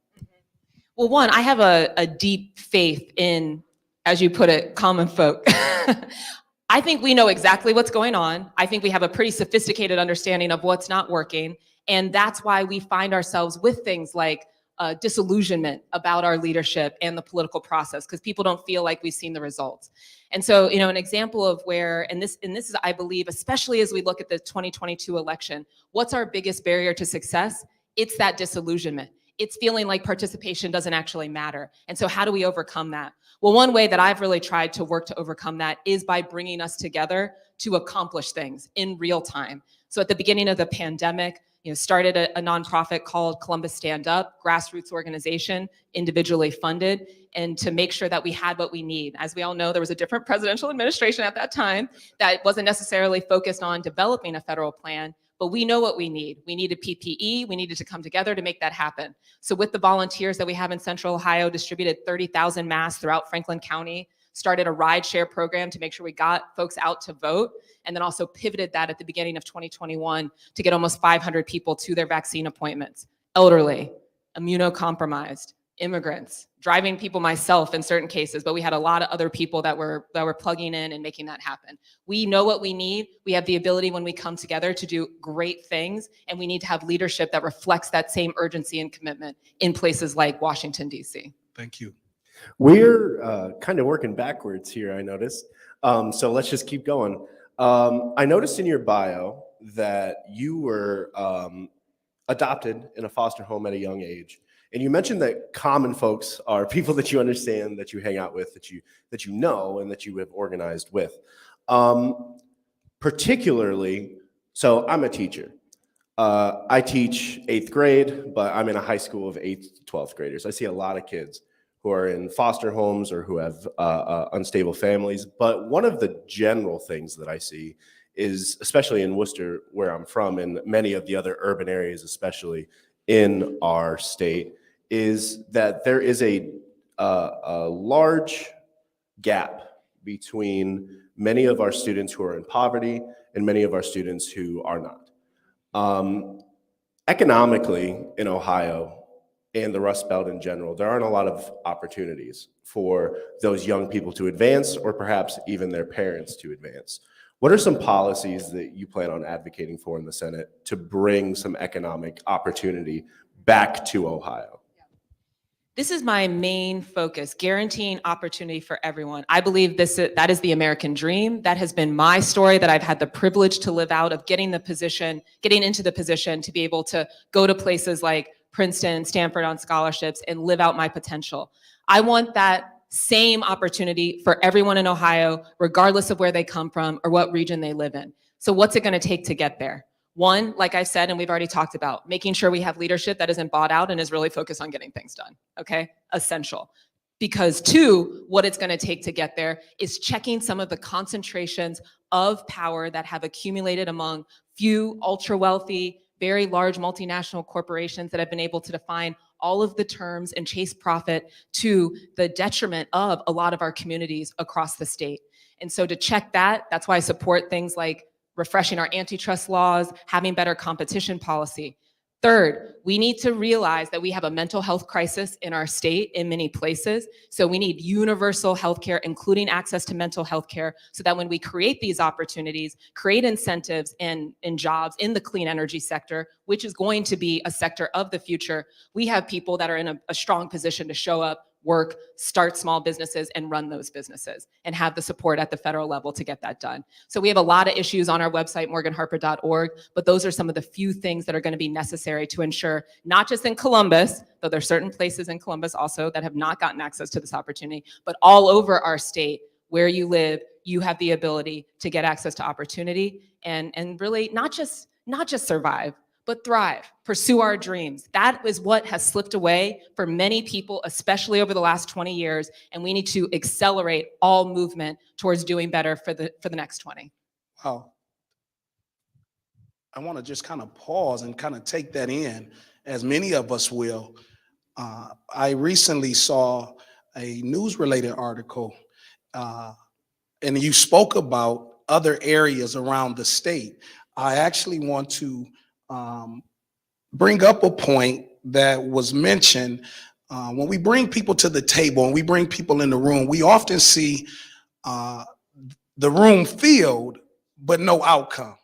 Well, one, I have a deep faith in, as you put it, common folk. I think we know exactly what's going on. I think we have a pretty sophisticated understanding of what's not working. And that's why we find ourselves with things like disillusionment about our leadership and the political process, because people don't feel like we've seen the results. And so, an example of where, and this is, I believe, especially as we look at the 2022 election, what's our biggest barrier to success? It's that disillusionment. It's feeling like participation doesn't actually matter. And so how do we overcome that? Well, one way that I've really tried to work to overcome that is by bringing us together to accomplish things in real time. So at the beginning of the pandemic, started a nonprofit called Columbus Stand Up, grassroots organization, individually funded, and to make sure that we had what we need. As we all know, there was a different presidential administration at that time that wasn't necessarily focused on developing a federal plan, but we know what we need. We needed PPE, we needed to come together to make that happen. So with the volunteers that we have in Central Ohio, distributed 30,000 masks throughout Franklin County, started a ride share program to make sure we got folks out to vote, and then also pivoted that at the beginning of 2021 to get almost 500 people to their vaccine appointments. Elderly, immunocompromised, immigrants, driving people myself in certain cases, but we had a lot of other people that were plugging in and making that happen. We know what we need. We have the ability when we come together to do great things, and we need to have leadership that reflects that same urgency and commitment in places like Washington, D.C. Thank you. We're kind of working backwards here, I noticed. So let's just keep going. I noticed in your bio that you were adopted in a foster home at a young age. And you mentioned that common folks are people that you understand, that you hang out with, that you know, and that you have organized with. Particularly, so I'm a teacher. I teach 8th grade, but I'm in a high school of 8th to 12th graders. I see a lot of kids who are in foster homes or who have unstable families. But one of the general things that I see is, especially in Worcester, where I'm from, and many of the other urban areas, especially in our state, is that there is a large gap between many of our students who are in poverty and many of our students who are not. Economically, in Ohio and the Rust Belt in general, there aren't a lot of opportunities for those young people to advance, or perhaps even their parents to advance. What are some policies that you plan on advocating for in the Senate to bring some economic opportunity back to Ohio? This is my main focus, guaranteeing opportunity for everyone. I believe that is the American dream. That has been my story that I've had the privilege to live out, of getting into the position to be able to go to places like Princeton, Stanford on scholarships and live out my potential. I want that same opportunity for everyone in Ohio, regardless of where they come from or what region they live in. So what's it going to take to get there? One, like I said, and we've already talked about, making sure we have leadership that isn't bought out and is really focused on getting things done, okay? Essential. Because two, what it's gonna take to get there is checking some of the concentrations of power that have accumulated among few ultra-wealthy, very large multinational corporations that have been able to define all of the terms and chase profit to the detriment of a lot of our communities across the state. And so to check that, that's why I support things like refreshing our antitrust laws, having better competition policy. Third, we need to realize that we have a mental health crisis in our state in many places. So we need universal healthcare, including access to mental health care, so that when we create these opportunities, create incentives and jobs in the clean energy sector, which is going to be a sector of the future, we have people that are in a strong position to show up, work, start small businesses, and run those businesses, and have the support at the federal level to get that done. So we have a lot of issues on our website, morganharper.org, but those are some of the few things that are going to be necessary to ensure, not just in Columbus, though there are certain places in Columbus also that have not gotten access to this opportunity, but all over our state, where you live, you have the ability to get access to opportunity and really not just survive, but thrive, pursue our dreams. That is what has slipped away for many people, especially over the last 20 years, and we need to accelerate all movement towards doing better for the next 20. Wow. I want to just kind of pause and kind of take that in, as many of us will. I recently saw a news-related article, and you spoke about other areas around the state. I actually want to bring up a point that was mentioned. When we bring people to the table and we bring people in the room, we often see the room filled, but no outcome.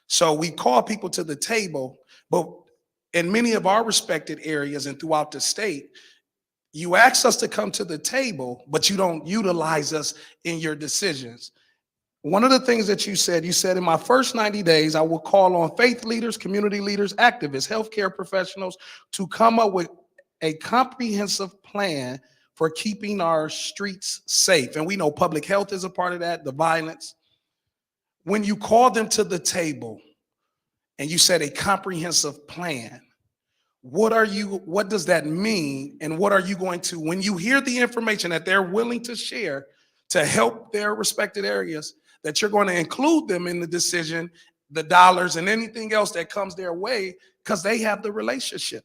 So we call people to the table, but in many of our respected areas and throughout the state, you ask us to come to the table, but you don't utilize us in your decisions. One of the things that you said in my first 90 days, I will call on faith leaders, community leaders, activists, healthcare professionals to come up with a comprehensive plan for keeping our streets safe. And we know public health is a part of that, the violence. When you call them to the table and you said a comprehensive plan. What does that mean? And what are you going to, when you hear the information that they're willing to share to help their respected areas, that you're going to include them in the decision, the dollars and anything else that comes their way, because they have the relationship.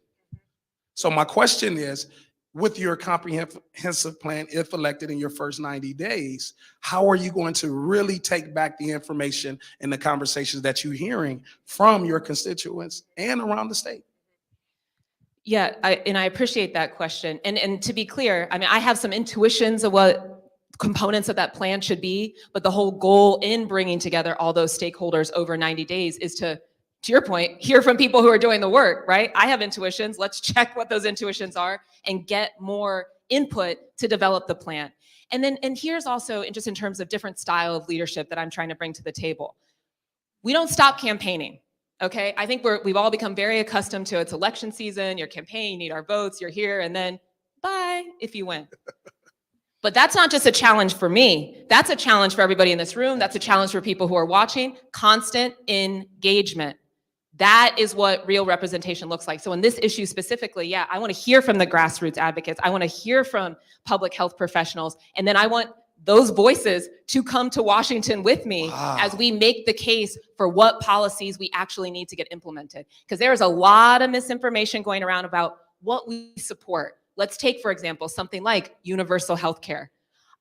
So my question is, with your comprehensive plan, if elected in your first 90 days, how are you going to really take back the information and the conversations that you're hearing from your constituents and around the state? Yeah, I appreciate that question. And to be clear, I mean, I have some intuitions of what components of that plan should be, but the whole goal in bringing together all those stakeholders over 90 days is to your point, hear from people who are doing the work, right? I have intuitions. Let's check what those intuitions are and get more input to develop the plan. And here's also, just in terms of different style of leadership that I'm trying to bring to the table. We don't stop campaigning. Okay, I think we've all become very accustomed to it's election season, your campaign, you need our votes, you're here, and then bye if you win. But that's not just a challenge for me. That's a challenge for everybody in this room. That's a challenge for people who are watching. Constant engagement. That is what real representation looks like. So in this issue specifically, yeah, I want to hear from the grassroots advocates. I want to hear from public health professionals. And then I want those voices to come to Washington with me as we make the case for what policies we actually need to get implemented. Because there is a lot of misinformation going around about what we support. Let's take, for example, something like universal health care.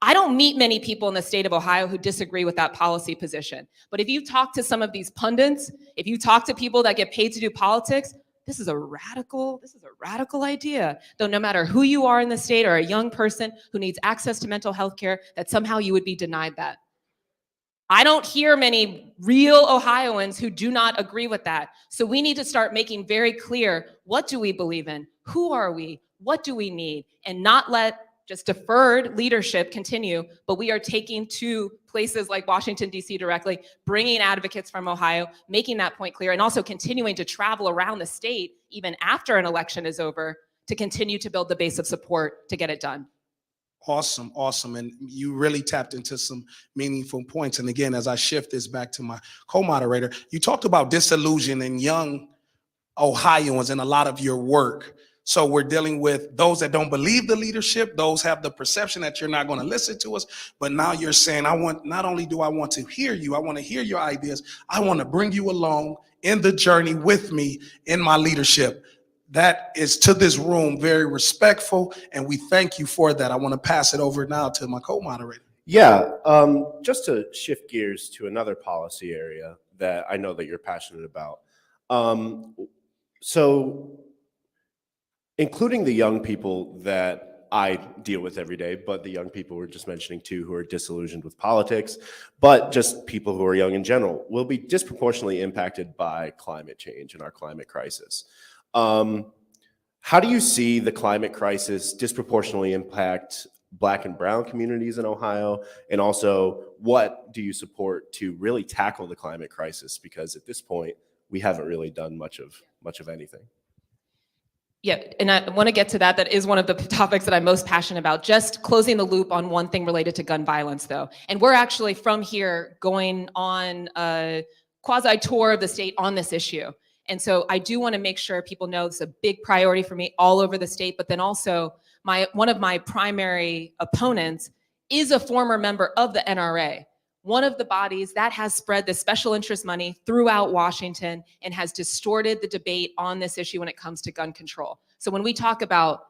I don't meet many people in the state of Ohio who disagree with that policy position. But if you talk to some of these pundits, if you talk to people that get paid to do politics, this is a radical idea. Though no matter who you are in the state or a young person who needs access to mental health care, that somehow you would be denied that. I don't hear many real Ohioans who do not agree with that. So we need to start making very clear, what do we believe in? Who are we? What do we need? And not let just deferred leadership continue, but we are taking to places like Washington, D.C. directly, bringing advocates from Ohio, making that point clear, and also continuing to travel around the state, even after an election is over, to continue to build the base of support to get it done. Awesome, awesome. And you really tapped into some meaningful points. And again, as I shift this back to my co-moderator, you talked about disillusion in young Ohioans in a lot of your work. So we're dealing with those that don't believe the leadership, those have the perception that you're not going to listen to us, but now you're saying, not only do I want to hear you, I want to hear your ideas, I want to bring you along in the journey with me in my leadership. That is, to this room, very respectful, and we thank you for that. I want to pass it over now to my co-moderator. Yeah, just to shift gears to another policy area that I know that you're passionate about. So including the young people that I deal with every day, but the young people we're just mentioning too, who are disillusioned with politics, but just people who are young in general, will be disproportionately impacted by climate change and our climate crisis. How do you see the climate crisis disproportionately impact Black and Brown communities in Ohio? And also, what do you support to really tackle the climate crisis? Because at this point, we haven't really done much of anything. Yeah, and I want to get to that. That is one of the topics that I'm most passionate about. Just closing the loop on one thing related to gun violence, though. And we're actually from here going on a quasi tour of the state on this issue. And so I do want to make sure people know it's a big priority for me all over the state. But then also, one of my primary opponents is a former member of the NRA, one of the bodies that has spread the special interest money throughout Washington and has distorted the debate on this issue when it comes to gun control. So when we talk about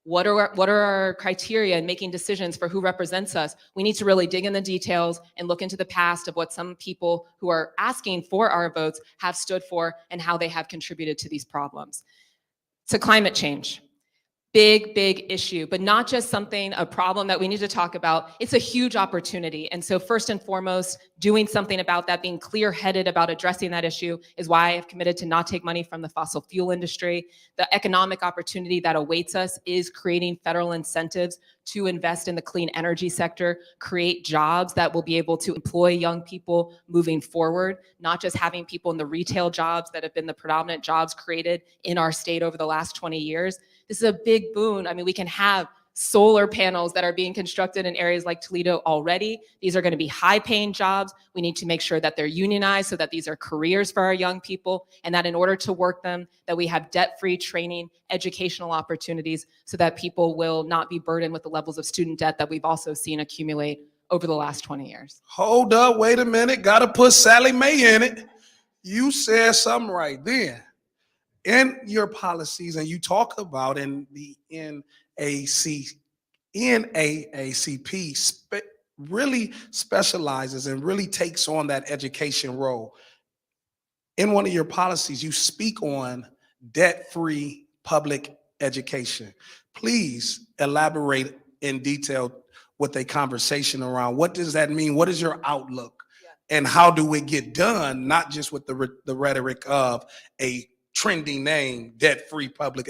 what are our criteria in making decisions for who represents us, we need to really dig in the details and look into the past of what some people who are asking for our votes have stood for and how they have contributed to these problems. So climate change. Big issue, but not just a problem that we need to talk about. It's a huge opportunity. And so first and foremost, doing something about that, being clear-headed about addressing that issue is why I have committed to not take money from the fossil fuel industry. The economic opportunity that awaits us is creating federal incentives to invest in the clean energy sector, create jobs that will be able to employ young people moving forward, not just having people in the retail jobs that have been the predominant jobs created in our state over the last 20 years. This is a big boon. I mean, we can have solar panels that are being constructed in areas like Toledo already. These are going to be high-paying jobs. We need to make sure that they're unionized so that these are careers for our young people, and that in order to work them, that we have debt-free training, educational opportunities, so that people will not be burdened with the levels of student debt that we've also seen accumulate over the last 20 years. Hold up, wait a minute. Got to put Sally Mae in it. You said something right there. In your policies, and you talk about in the NAACP really specializes and really takes on that education role. In one of your policies, you speak on debt-free public education. Please elaborate in detail with a conversation around what does that mean? What is your outlook? And how do we get done, not just with the rhetoric of a trending name, debt-free public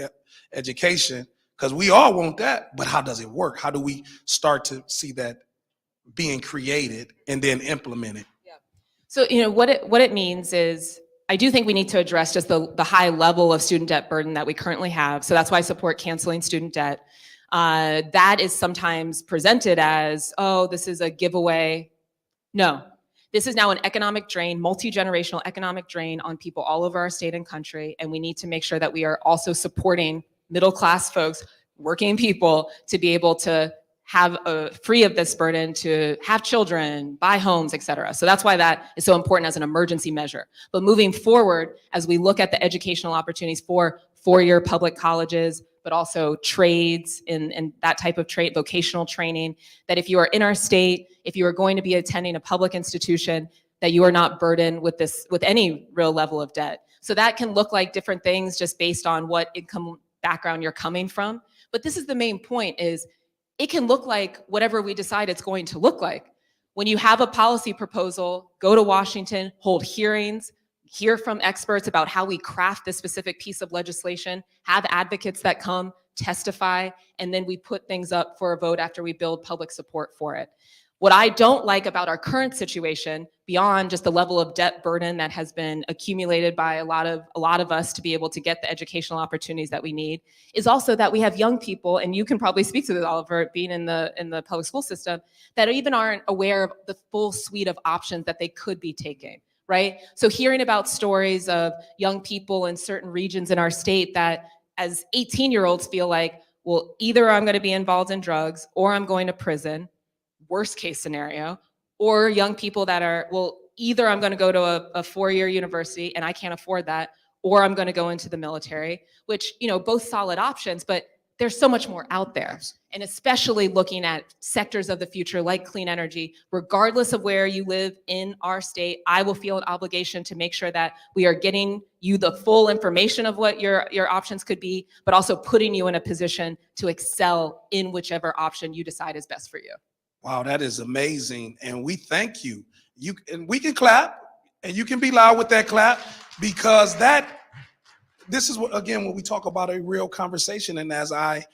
education, because we all want that, but how does it work? How do we start to see that being created and then implemented? So, what it means is, I do think we need to address just the high level of student debt burden that we currently have. So that's why I support canceling student debt. That is sometimes presented as, oh, this is a giveaway. No, this is now an economic drain, multi-generational economic drain on people all over our state and country. And we need to make sure that we are also supporting middle-class folks, working people, to be able to have free of this burden, to have children, buy homes, et cetera. So that's why that is so important as an emergency measure. But moving forward, as we look at the educational opportunities for four-year public colleges, but also trades and that type of trade, vocational training, that if you are in our state, if you are going to be attending a public institution, that you are not burdened with any real level of debt. So that can look like different things just based on what income background you're coming from. But this is the main point, is it can look like whatever we decide it's going to look like. When you have a policy proposal, go to Washington, hold hearings, hear from experts about how we craft this specific piece of legislation, have advocates that come, testify, and then we put things up for a vote after we build public support for it. What I don't like about our current situation, beyond just the level of debt burden that has been accumulated by a lot of us to be able to get the educational opportunities that we need, is also that we have young people, and you can probably speak to this, Oliver, being in the public school system, that even aren't aware of the full suite of options that they could be taking, right? So hearing about stories of young people in certain regions in our state that as 18-year-olds feel like, well, either I'm going to be involved in drugs or I'm going to prison, worst case scenario, or young people that are, well, either I'm going to go to a four-year university and I can't afford that, or I'm going to go into the military, which, both solid options, but there's so much more out there. And especially looking at sectors of the future like clean energy, regardless of where you live in our state, I will feel an obligation to make sure that we are getting you the full information of what your options could be, but also putting you in a position to excel in whichever option you decide is best for you. Wow, that is amazing. And we thank you. And we can clap, and you can be loud with that clap, because this is what, again, when we talk about a real conversation. And as I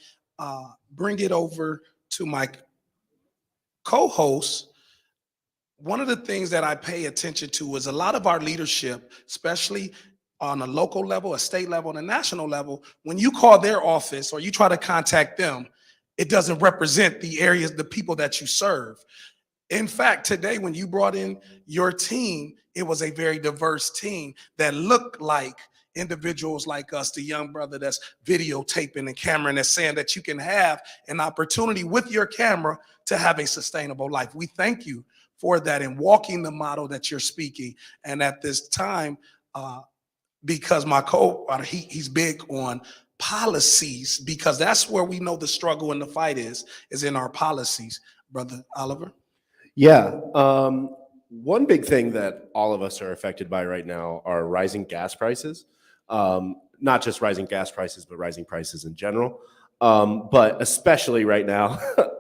bring it over to my co-host, one of the things that I pay attention to is a lot of our leadership, especially on a local level, a state level, and a national level, when you call their office or you try to contact them, it doesn't represent the areas, the people that you serve. In fact, today, when you brought in your team, it was a very diverse team that looked like individuals like us, the young brother that's videotaping and cameraing, that's saying that you can have an opportunity with your camera to have a sustainable life. We thank you for that and walking the model that you're speaking. And at this time, because my he's big on policies, because that's where we know the struggle and the fight is in our policies. Brother Oliver? Yeah. One big thing that all of us are affected by right now are rising gas prices. Not just rising gas prices, but rising prices in general. But especially right now,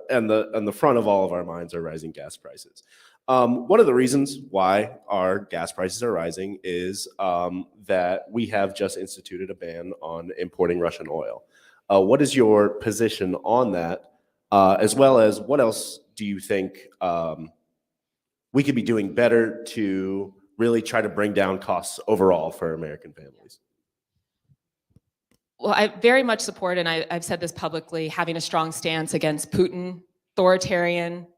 and the front of all of our minds are rising gas prices. One of the reasons why our gas prices are rising is that we have just instituted a ban on importing Russian oil. What is your position on that? As well as what else do you think we could be doing better to really try to bring down costs overall for American families? Well, I very much support, and I've said this publicly, having a strong stance against Putin, authoritarian,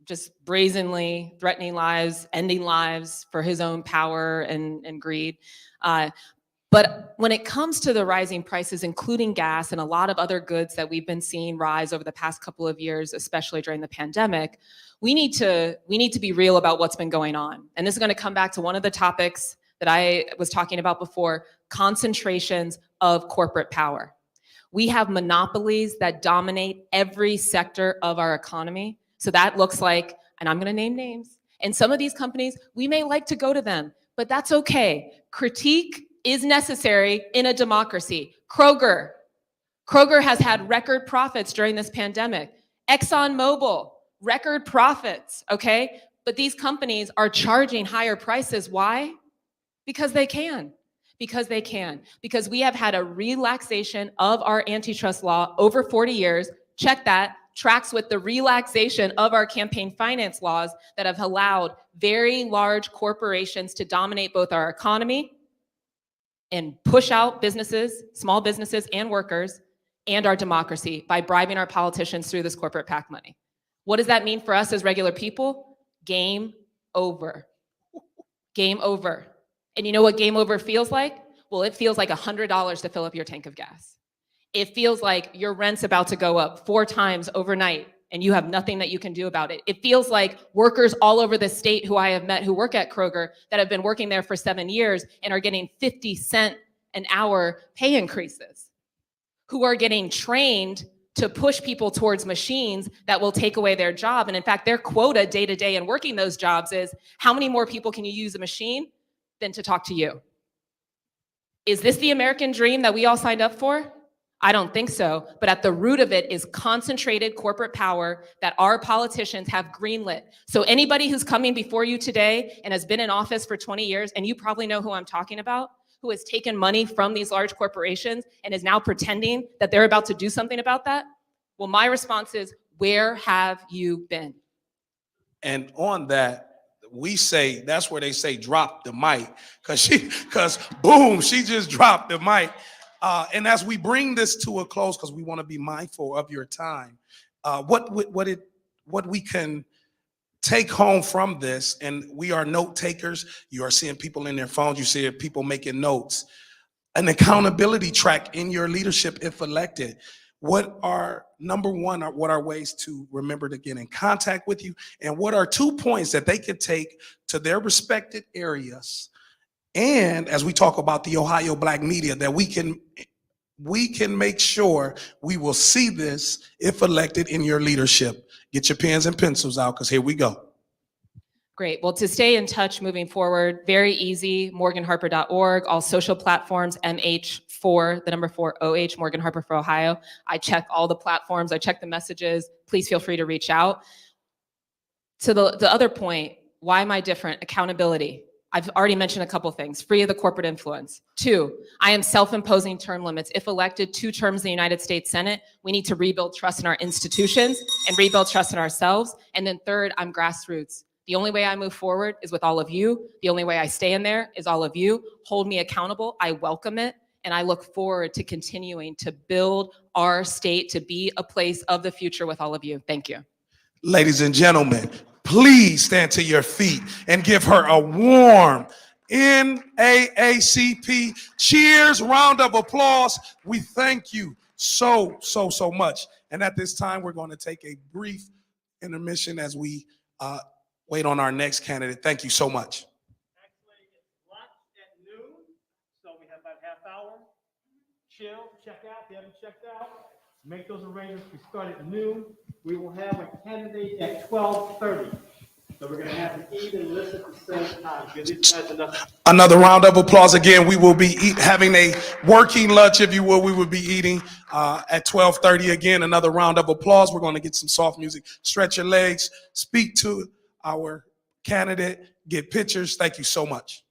just brazenly threatening lives, ending lives for his own power and greed. But when it comes to the rising prices, including gas and a lot of other goods that we've been seeing rise over the past couple of years, especially during the pandemic, we need to be real about what's been going on. And this is going to come back to one of the topics that I was talking about before, concentrations of corporate power. We have monopolies that dominate every sector of our economy. So that looks like, and I'm going to name names, and some of these companies, we may like to go to them, but that's okay. Critique is necessary in a democracy. Kroger has had record profits during this pandemic. ExxonMobil, record profits, okay? But these companies are charging higher prices. Why? Because they can. Because they can. Because we have had a relaxation of our antitrust law over 40 years. Check that. Tracks with the relaxation of our campaign finance laws that have allowed very large corporations to dominate both our economy and push out businesses, small businesses and workers, and our democracy by bribing our politicians through this corporate PAC money. What does that mean for us as regular people? Game over. Game over. And you know what game over feels like? Well, it feels like $100 to fill up your tank of gas. It feels like your rent's about to go up 4 times overnight and you have nothing that you can do about it. It feels like workers all over the state who I have met who work at Kroger that have been working there for 7 years and are getting 50-cent an hour pay increases, who are getting trained to push people towards machines that will take away their job. And in fact, their quota day to day in working those jobs is how many more people can you use a machine than to talk to you? Is this the American dream that we all signed up for? I don't think so, but at the root of it is concentrated corporate power that our politicians have greenlit. So anybody who's coming before you today and has been in office for 20 years, and you probably know who I'm talking about, who has taken money from these large corporations and is now pretending that they're about to do something about that, well, my response is, where have you been? And on that, we say, that's where they say drop the mic, because boom, she just dropped the mic. And as we bring this to a close, because we want to be mindful of your time, what we can take home from this, and we are note takers. You are seeing people in their phones. You see people making notes. An accountability track in your leadership, if elected. What are, number one, what are ways to remember to get in contact with you? And what are 2 points that they could take to their respected areas? And as we talk about the Ohio Black media, that we can make sure we will see this if elected in your leadership. Get your pens and pencils out, because here we go. Great. Well, to stay in touch moving forward, very easy, morganharper.org, all social platforms, MH4, the number 4, OH, Morgan Harper for Ohio. I check all the platforms. I check the messages. Please feel free to reach out. To the other point, why am I different? Accountability. I've already mentioned a couple things. Free of the corporate influence. 2, I am self-imposing term limits. If elected 2 terms in the United States Senate, we need to rebuild trust in our institutions and rebuild trust in ourselves. And then 3rd, I'm grassroots. The only way I move forward is with all of you. The only way I stay in there is all of you. Hold me accountable. I welcome it. And I look forward to continuing to build our state to be a place of the future with all of you. Thank you. Ladies and gentlemen, please stand to your feet and give her a warm NAACP cheers, round of applause. We thank you so much. And at this time, we're going to take a brief intermission as we wait on our next candidate. Thank you so much. Actually, it's lunch at noon, so we have about half hour. Chill, check out. If you haven't checked out, make those arrangements. We start at noon. We will have a candidate at 12:30. So we're going to have an even list at the same time. Give these guys enough. Another round of applause. Again, we will be having a working lunch, if you will. We will be eating at 12:30. Again, another round of applause. We're going to get some soft music. Stretch your legs. Speak to our candidate. Get pictures. Thank you so much.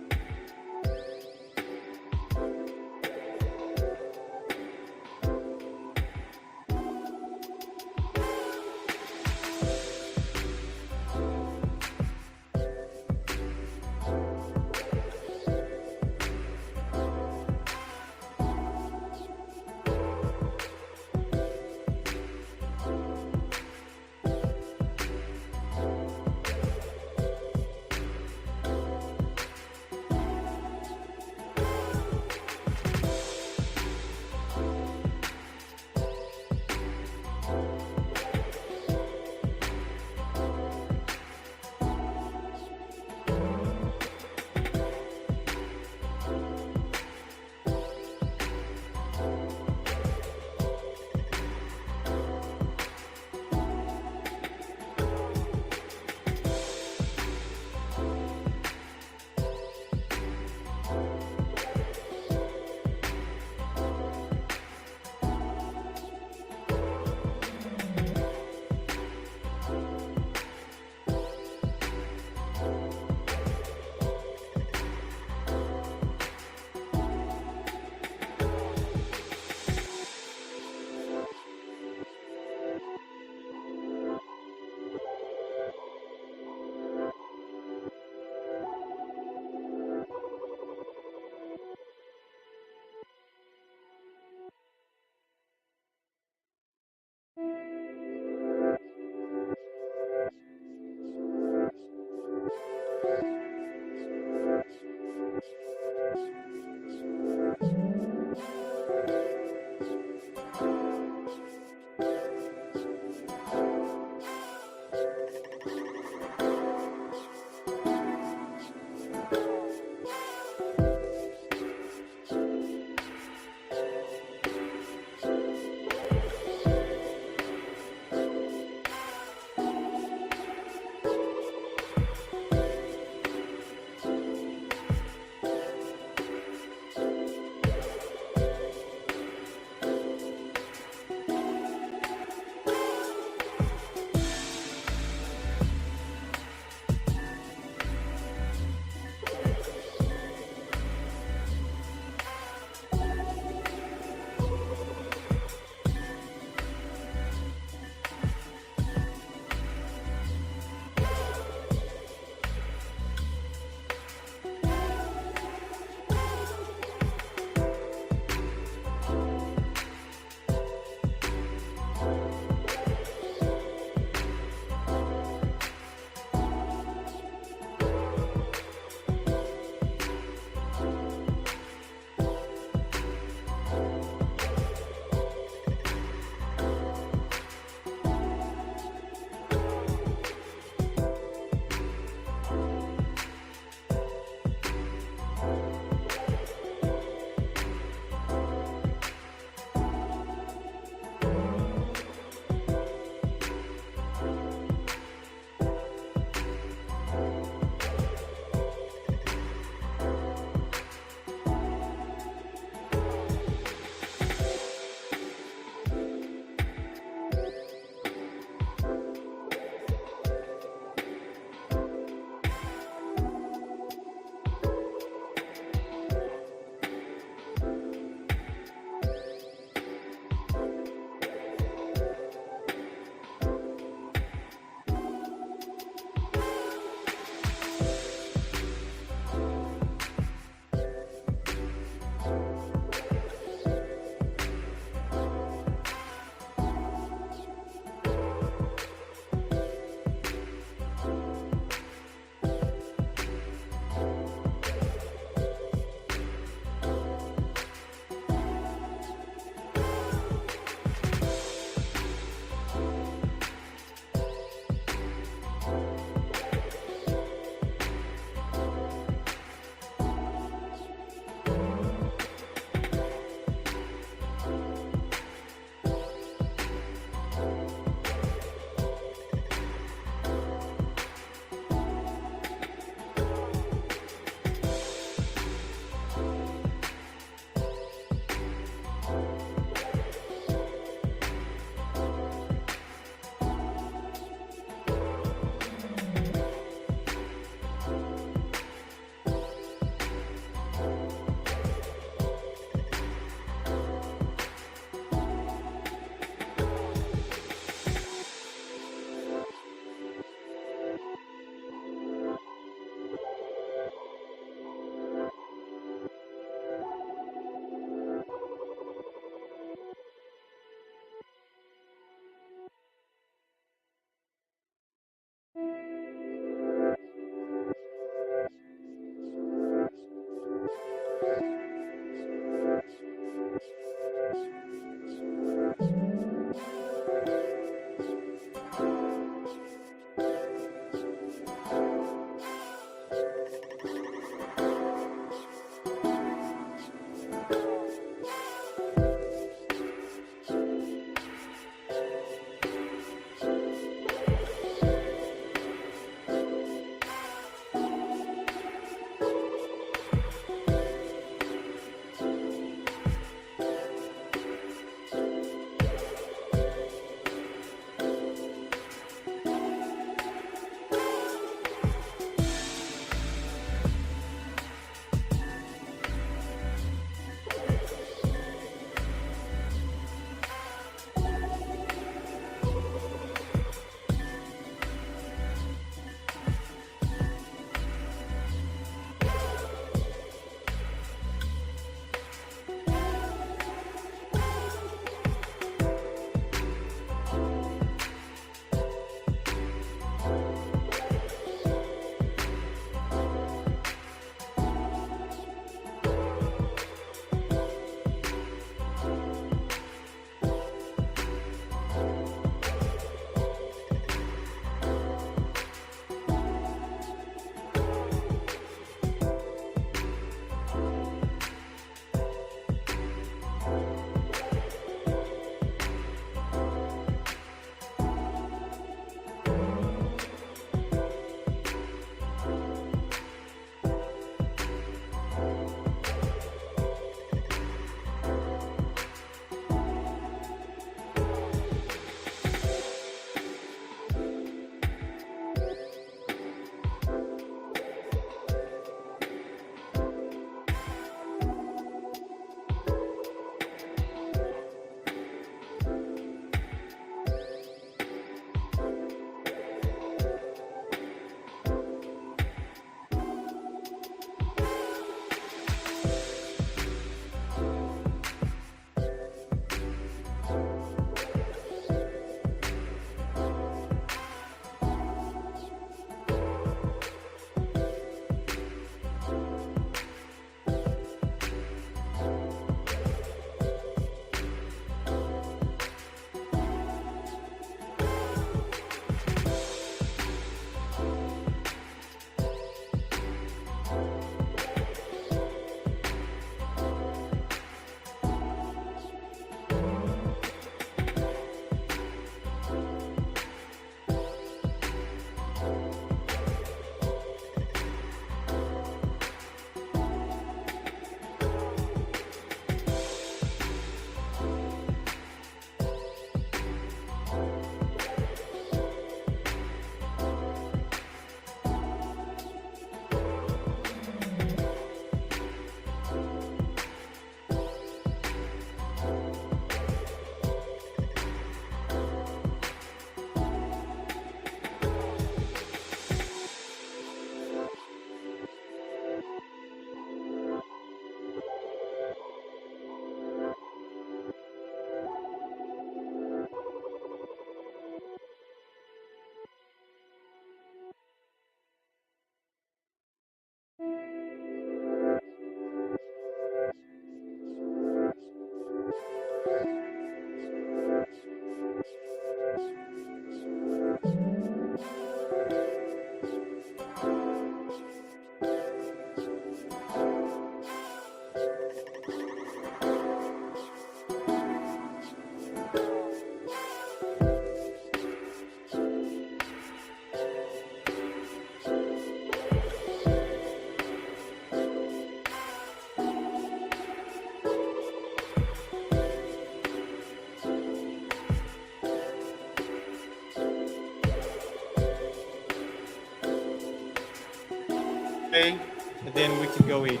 then we can go eat.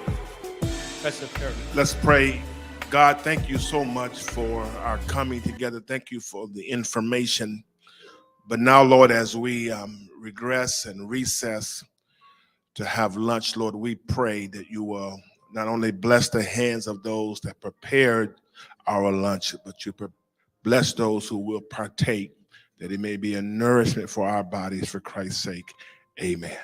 President Perry. Let's pray. God, thank you so much for our coming together. Thank you for the information. But now, Lord, as we regress and recess to have lunch, Lord, we pray that you will not only bless the hands of those that prepared our lunch, but you bless those who will partake, that it may be a nourishment for our bodies for Christ's sake. Amen.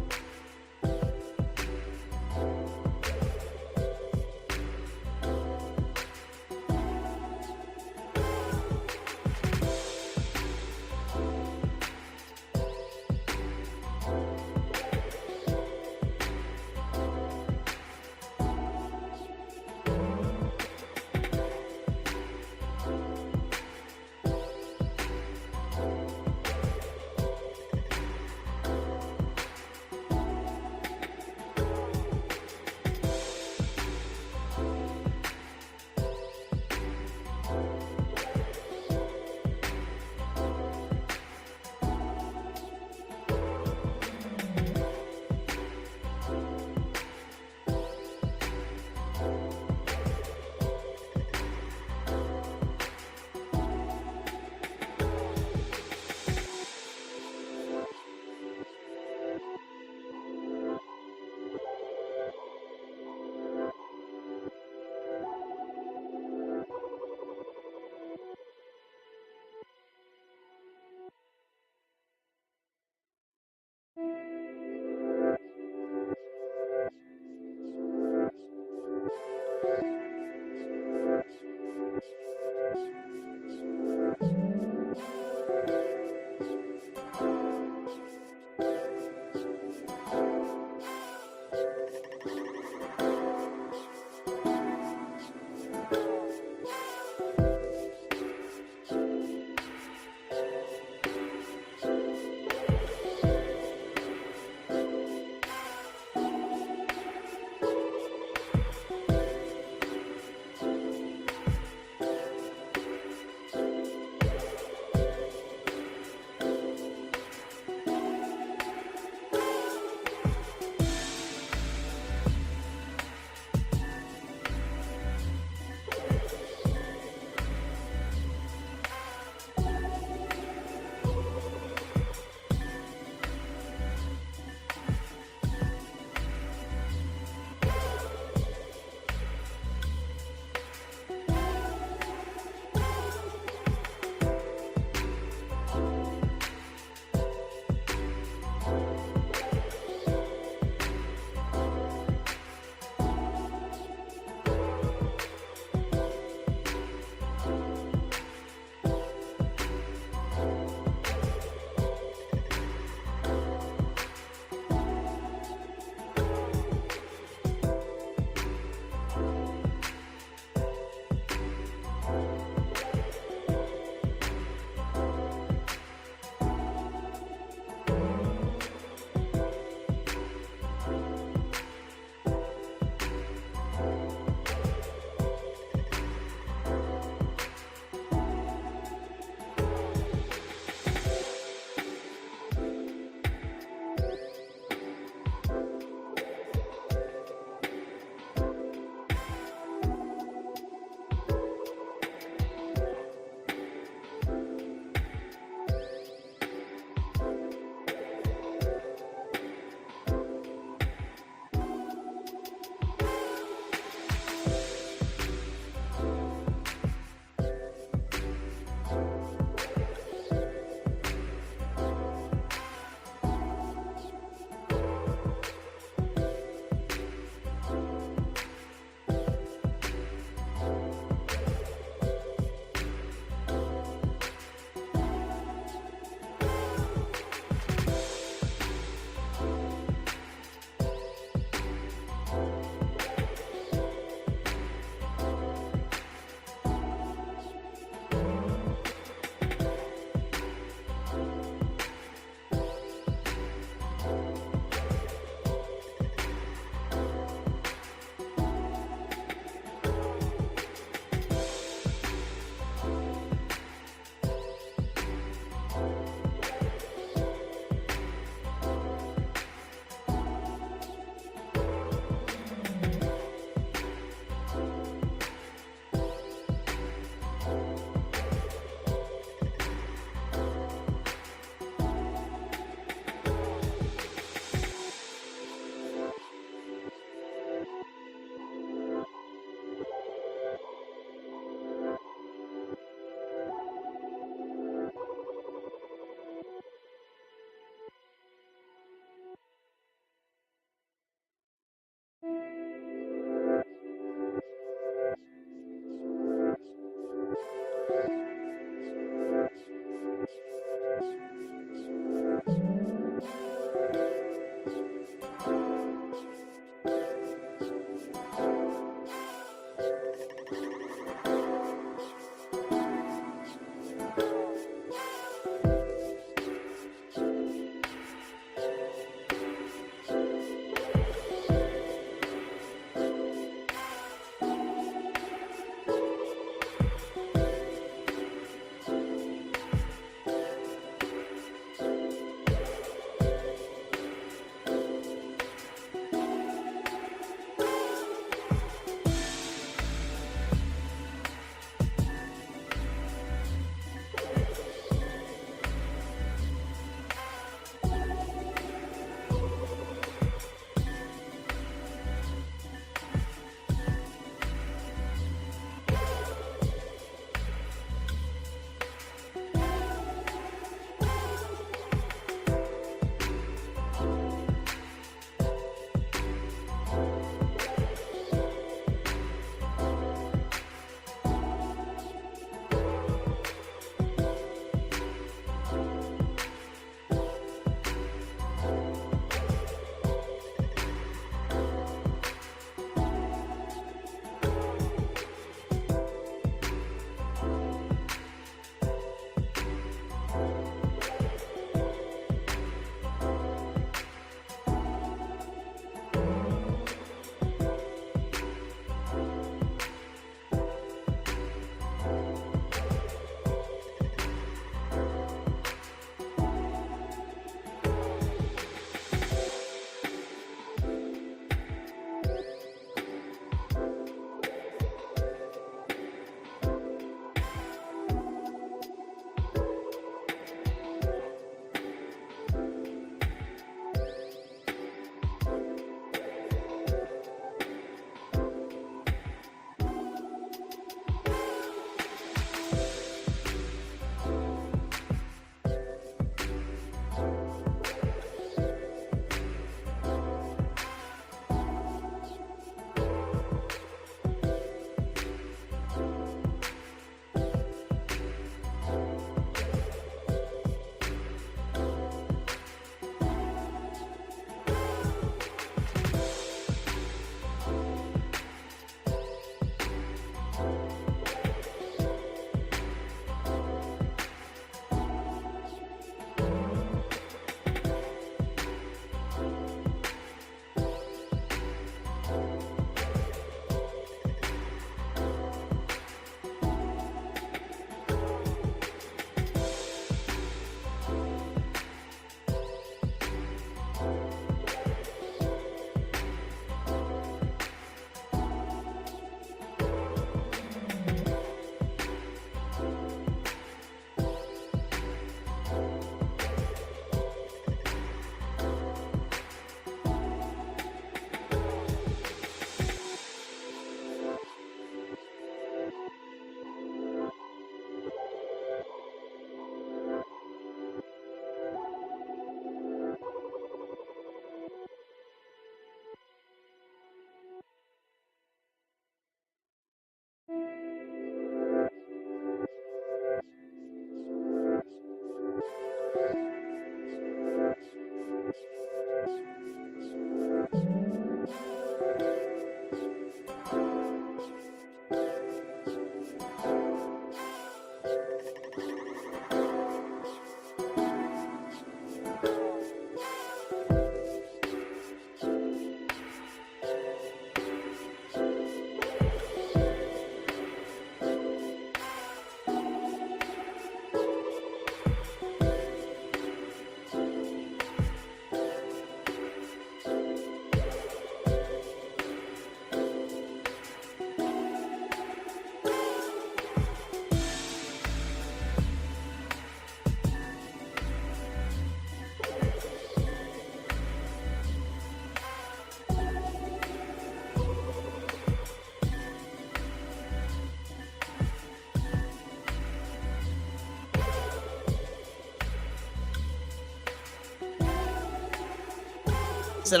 means that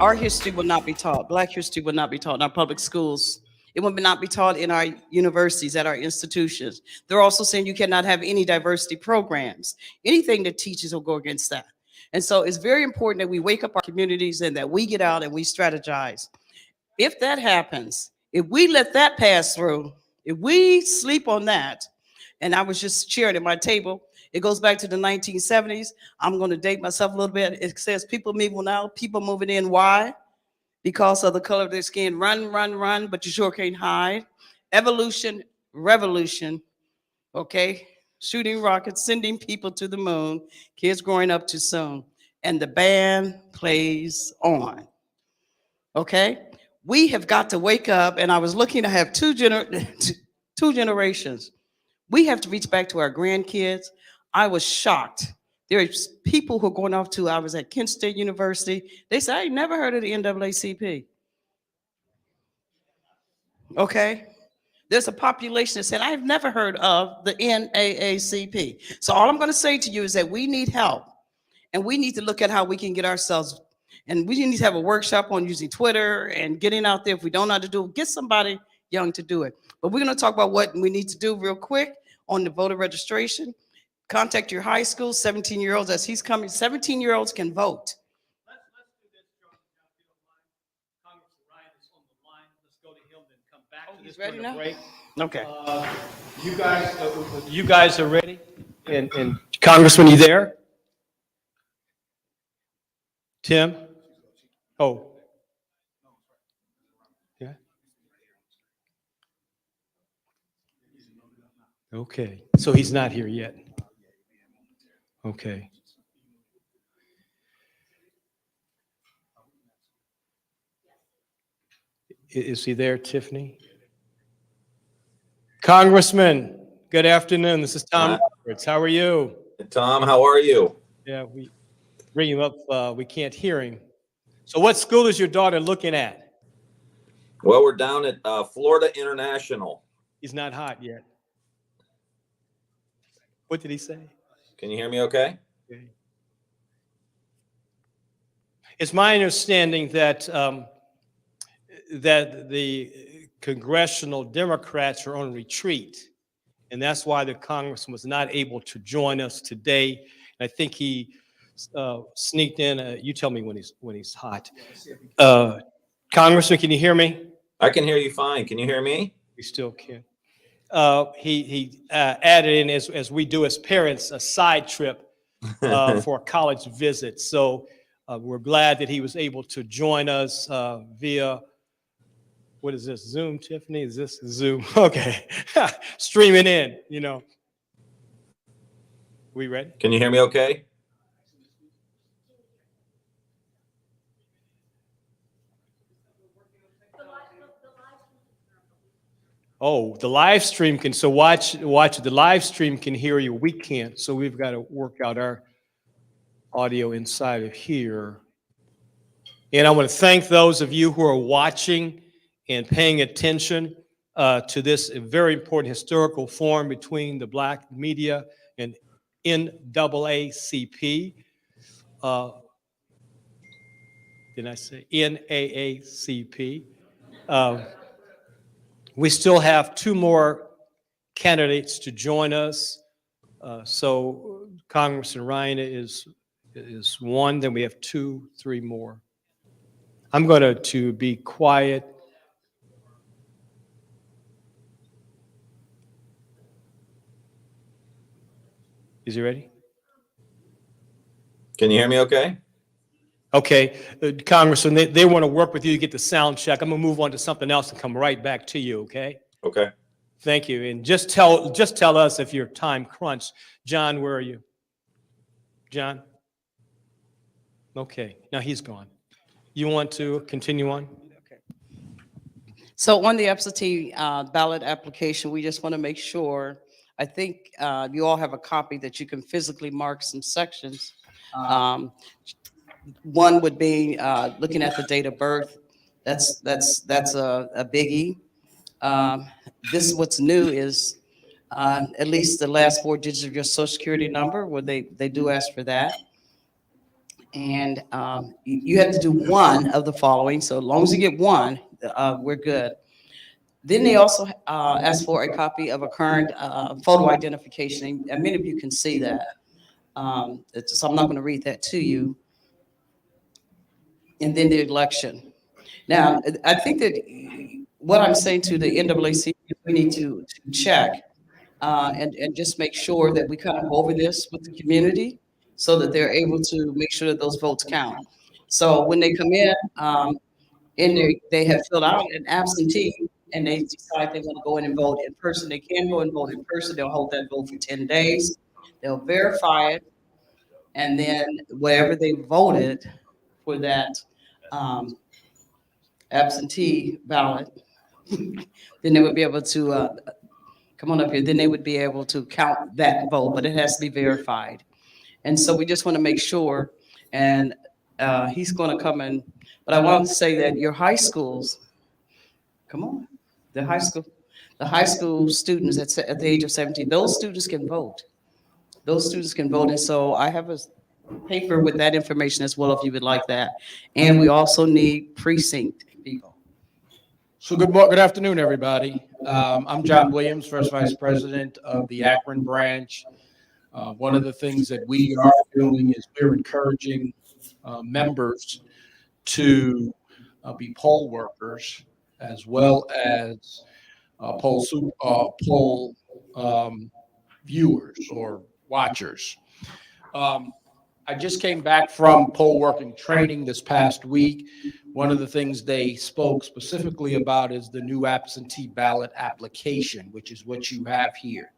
our history will not be taught. Black history will not be taught in our public schools. It will not be taught in our universities, at our institutions. They're also saying you cannot have any diversity programs. Anything that teaches will go against that. And so it's very important that we wake up our communities and that we get out and we strategize. If that happens, if we let that pass through, if we sleep on that, and I was just sharing at my table, it goes back to the 1970s. I'm going to date myself a little bit. It says people moving out, people moving in. Why? Because of the color of their skin. Run, run, run, but you sure can't hide. Evolution, revolution, okay? Shooting rockets, sending people to the moon, kids growing up too soon. And the band plays on, okay? We have got to wake up, and I was looking to have two generations. We have to reach back to our grandkids. I was shocked. There are people who are going off to, I was at Kent State University. They said, I ain't never heard of the NAACP. Okay. There's a population that said, I've never heard of the NAACP. So all I'm going to say to you is that we need help, and we need to look at how we can get ourselves, and we need to have a workshop on using Twitter and getting out there. If we don't know how to do it, get somebody young to do it. But we're going to talk about what we need to do real quick on the voter registration. Contact your high school, 17-year-olds, as he's coming. 17-year-olds can vote. Let's do this, John, if you don't mind. Congressman Ryan is on the line. Let's go to him, then come back to He's this ready during the now? break. Okay. You guys are ready? And Congressman, you there? Tim? Oh. Yeah. Okay, so he's not here yet. Okay. Is he there, Tiffany? Congressman, good afternoon. This is Tom Roberts. How are you? Tom, how are you? Yeah, we bring him up. We can't hear him. So what school is your daughter looking at? Well, we're down at Florida International. He's not hot yet. What did he say? Can you hear me okay? Okay. It's my understanding that that the congressional Democrats are on retreat, and that's why the congressman was not able to join us today. And I think he sneaked in. You tell me when he's hot. Congressman, can you hear me? I can hear you fine. Can you hear me? We still can. He added in, as we do as parents, a side trip for a college visit. So we're glad that he was able to join us via, what is this, Zoom, Tiffany? Is this Zoom? Okay. Streaming in, you know. We ready? Can you hear me okay? Oh, the live stream can, so watch the live stream can hear you. We can't, so we've got to work out our audio inside of here. And I want to thank those of you who are watching and paying attention to this very important historical forum between the Black media and NAACP. Did I say NAACP? We still have two more candidates to join us. So Congressman Ryan is one, then we have 2, 3 more. I'm going to be quiet. Is he ready? Can you hear me okay? Okay, Congressman, they want to work with you to get the sound check. I'm gonna move on to something else and come right back to you, okay? Okay. Thank you, and just tell us if you're time crunched. John, where are you? John? Okay, now he's gone. You want to continue on? Okay. So on the absentee ballot application, we just want to make sure, I think you all have a copy that you can physically mark some sections. One would be looking at the date of birth. That's a biggie. This is what's new is at least the last 4 digits of your social security number, where they do ask for that. And you have to do one of the following. So as long as you get one, we're good. Then they also ask for a copy of a current photo identification, and many of you can see that. So I'm not going to read that to you. And then the election. Now, I think that what I'm saying to the NAACP, we need to check and just make sure that we kind of go over this with the community so that they're able to make sure that those votes count. So when they come in they have filled out an absentee and they decide they want to go in and vote in person, they can go and vote in person. They'll hold that vote for 10 days. They'll verify it. And then wherever they voted for that absentee ballot, then they would be able to come on up here. Then they would be able to count that vote, but it has to be verified. And so we just want to make sure. And he's going to come in. But I want to say that your high schools, come on, the high school students at the age of 17, those students can vote. Those students can vote. And so I have a paper with that information as well, if you would like that. And we also need precinct people. So good afternoon, everybody. I'm John Williams, First Vice President of the Akron branch. One of the things that we are doing is we're encouraging members to be poll workers as well as poll viewers or watchers. I just came back from poll working training this past week. One of the things they spoke specifically about is the new absentee ballot application, which is what you have here.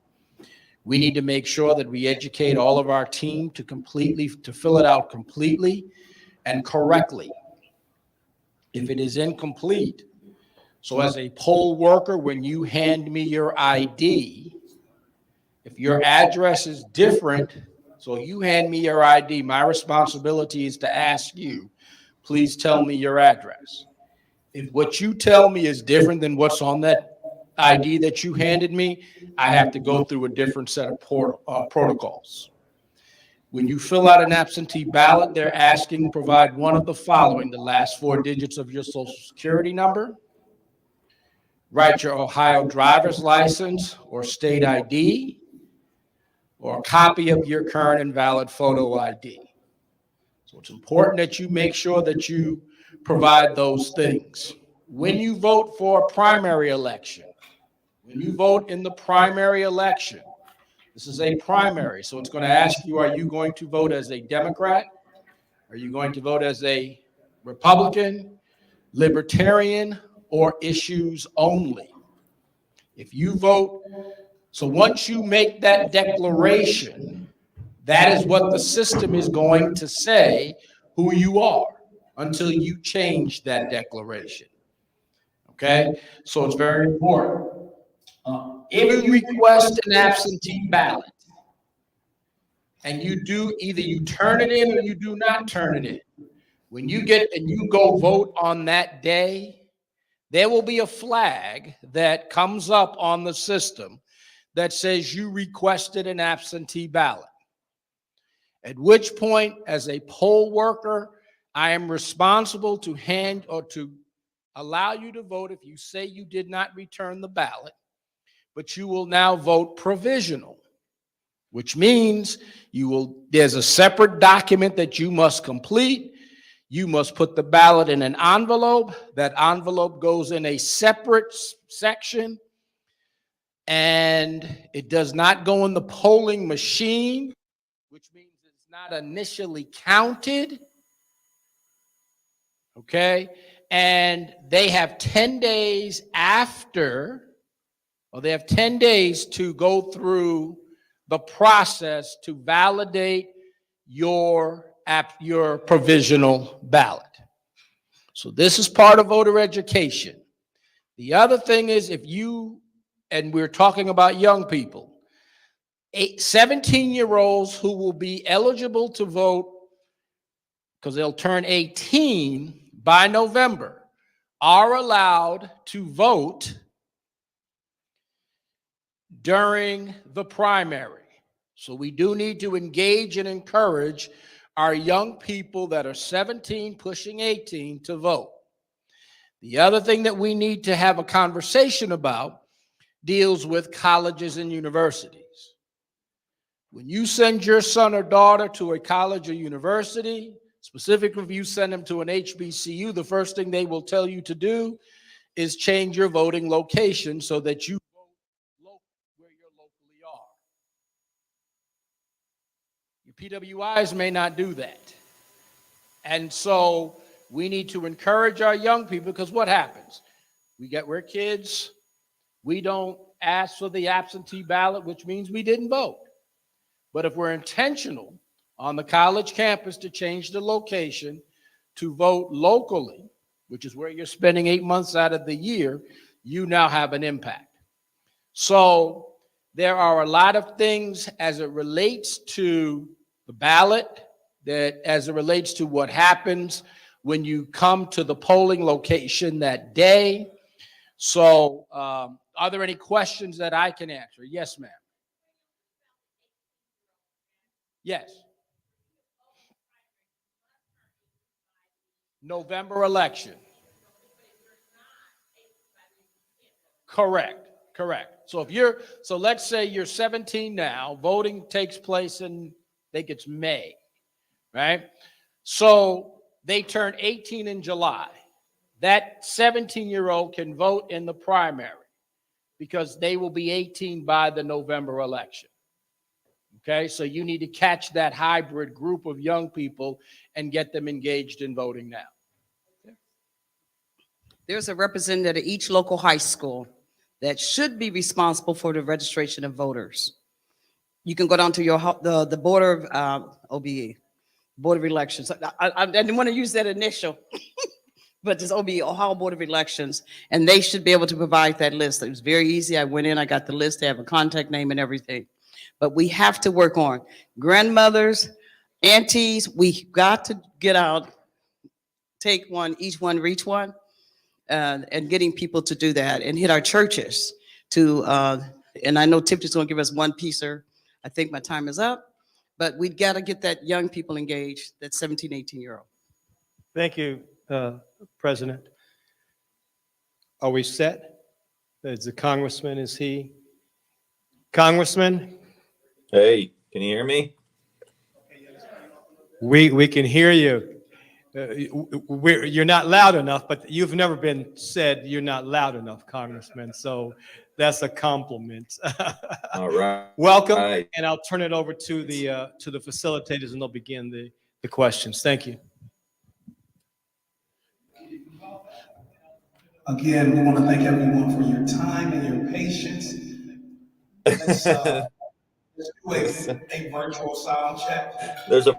We need to make sure that we educate all of our team to fill it out completely and correctly. If it is incomplete, so as a poll worker, when you hand me your ID, if your address is different, so you hand me your ID, my responsibility is to ask you, please tell me your address. If what you tell me is different than what's on that ID that you handed me, I have to go through a different set of protocols. When you fill out an absentee ballot, they're asking to provide one of the following: the last 4 digits of your social security number, write your Ohio driver's license or state ID, or a copy of your current and valid photo ID. So it's important that you make sure that you provide those things. When you vote for a primary election, when you vote in the primary election, this is a primary, so it's going to ask you, are you going to vote as a Democrat? Are you going to vote as a Republican, Libertarian, or issues only? If you vote, so once you make that declaration, that is what the system is going to say who you are until you change that declaration. Okay, so it's very important. If you request an absentee ballot and you do, either you turn it in or you do not turn it in, when you get and you go vote on that day, there will be a flag that comes up on the system that says you requested an absentee ballot. At which point, as a poll worker, I am responsible to hand or to allow you to vote if you say you did not return the ballot, but you will now vote provisional, which means there's a separate document that you must complete. You must put the ballot in an envelope. That envelope goes in a separate section, and it does not go in the polling machine, which means it's not initially counted. Okay? And they have 10 days they have 10 days to go through the process to validate your provisional ballot. So this is part of voter education. The other thing is, and we're talking about young people, 17-year-olds who will be eligible to vote because they'll turn 18 by November are allowed to vote during the primary. So we do need to engage and encourage our young people that are 17 pushing 18 to vote. The other thing that we need to have a conversation about deals with colleges and universities. When you send your son or daughter to a college or university, specifically if you send them to an HBCU, the first thing they will tell you to do is change your voting location so that you vote where you locally are. Your PWIs may not do that. And so we need to encourage our young people, because what happens? We're kids. We don't ask for the absentee ballot, which means we didn't vote. But if we're intentional on the college campus to change the location to vote locally, which is where you're spending 8 months out of the year, you now have an impact. So there are a lot of things as it relates to the ballot, that as it relates to what happens when you come to the polling location that day. So are there any questions that I can answer? Yes, ma'am. Yes. November election. Correct. So let's say you're 17 now, voting takes place in, I think it's May, right? So they turn 18 in July. That 17-year-old can vote in the primary because they will be 18 by the November election. Okay, so you need to catch that hybrid group of young people and get them engaged in voting now. There's a representative at each local high school that should be responsible for the registration of voters. You can go down to the Board of OBE, Board of Elections. I didn't want to use that initial, but it's OBE, Ohio Board of Elections, and they should be able to provide that list. It was very easy. I went in, I got the list, they have a contact name and everything. But we have to work on grandmothers, aunties. We got to get out, take one, each one, reach one, and getting people to do that, and hit our churches to, and I know Tiffany's gonna give us one piecer. I think my time is up, but we got to get that young people engaged, that 17, 18-year-old. Thank you, President. Are we set? Is the congressman, is he? Congressman? Hey, can you hear me? We can hear you. You're not loud enough, but you've never been said you're not loud enough, Congressman. So that's a compliment. All right. Welcome, All right. and I'll turn it over to the facilitators, and they'll begin the questions. Thank you. Again, we want to thank everyone for your time and your patience. Let's do a virtual sound check. There's a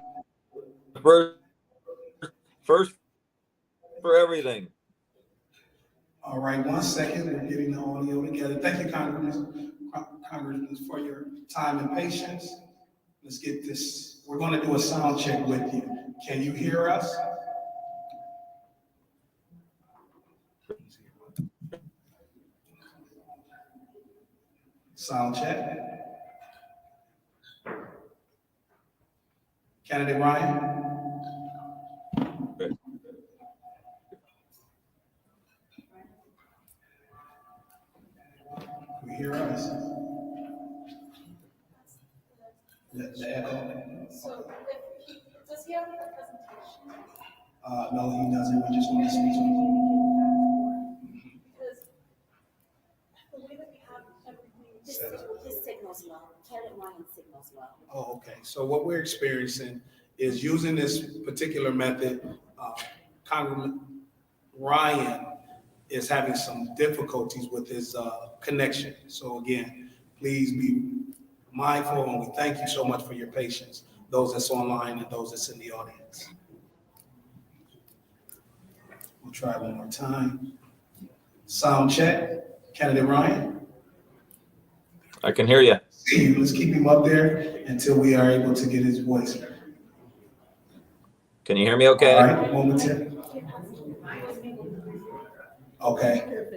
first for everything. All right, 1 second. We're getting the audio together. Thank you, Congressman, for your time and patience. Let's get this. We're going to do a sound check with you. Can you hear us? Sound check. Candidate Ryan? Can you hear us? The echo. So does he have a presentation? No, he doesn't. We just want to speak to him. Because the way that we have everything, his signal's low. Candidate Ryan's signal's low. Oh, okay. So what we're experiencing is using this particular method. Congressman Ryan is having some difficulties with his connection. So again, please be mindful, and we thank you so much for your patience, those that's online and those that's in the audience. We'll try one more time. Sound check. Candidate Ryan? I can hear you. See you. Let's keep him up there until we are able to get his voice. Can you hear me okay? All right, momentary. Okay.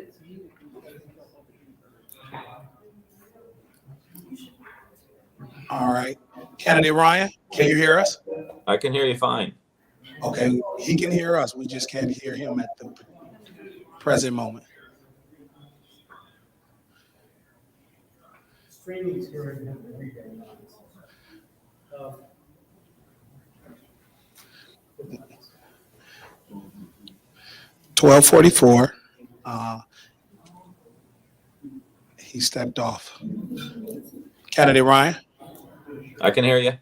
All right. Candidate Ryan, can you hear us? I can hear you fine. Okay, he can hear us. We just can't hear him at the present moment. Streaming is hearing him. 12:44. He stepped off. Candidate Ryan? I can hear you.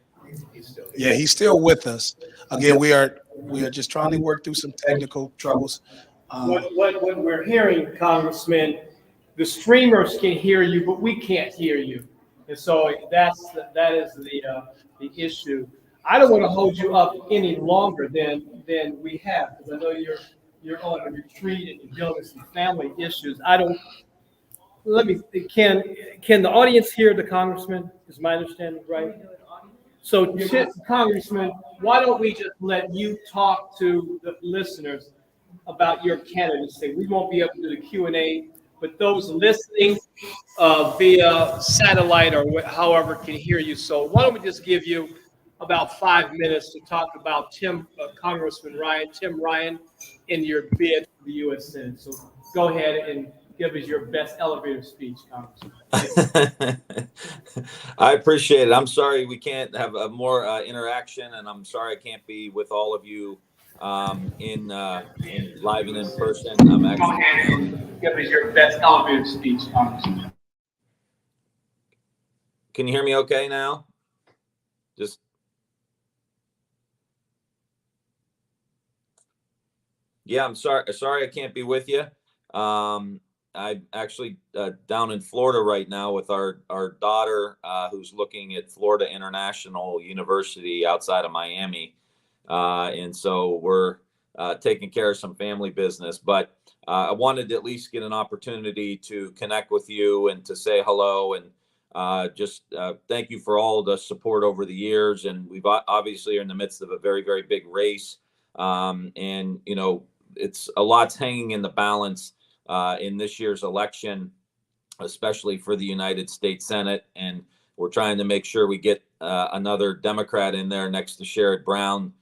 Yeah, he's still with us. Again, we are just trying to work through some technical troubles. What we're hearing, Congressman, the streamers can hear you, but we can't hear you. And so that is the issue. I don't want to hold you up any longer than we have, because I know you're on a retreat and you're dealing with some family issues. Can the audience hear the congressman? Is my understanding right? So, Congressman, why don't we just let you talk to the listeners about your candidacy? We won't be able to do the Q&A, but those listening via satellite or however can hear you. So why don't we just give you about 5 minutes to talk about Congressman Tim Ryan, in your bid for the U.S. Senate. So go ahead and give us your best elevator speech, Congressman. I appreciate it. I'm sorry we can't have a more interaction, and I'm sorry I can't be with all of you in live and in person. I'm actually go ahead and give us your best elevator speech, Congressman. Can you hear me okay now? Just yeah, I'm sorry I can't be with you. I'm actually down in Florida right now with our daughter who's looking at Florida International University outside of Miami. And so we're taking care of some family business. But I wanted to at least get an opportunity to connect with you and to say hello and just thank you for all the support over the years. And we've obviously are in the midst of a very, very big race. And, you know, it's a lot's hanging in the balance in this year's election, especially for the United States Senate. And we're trying to make sure we get another Democrat in there next to Sherrod Brown.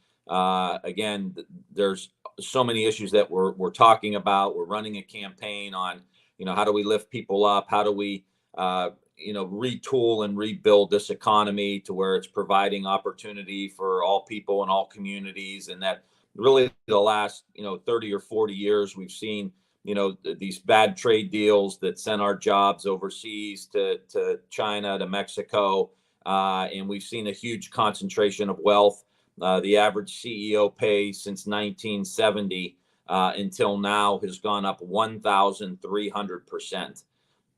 Again, there's so many issues that we're talking about. We're running a campaign on, you know, how do we lift people up? How do we, you know, retool and rebuild this economy to where it's providing opportunity for all people and all communities. And that really the last, you know, 30 or 40 years, we've seen, you know, these bad trade deals that sent our jobs overseas to China, to Mexico. And we've seen a huge concentration of wealth. The average CEO pay since 1970 until now has gone up 1,300%.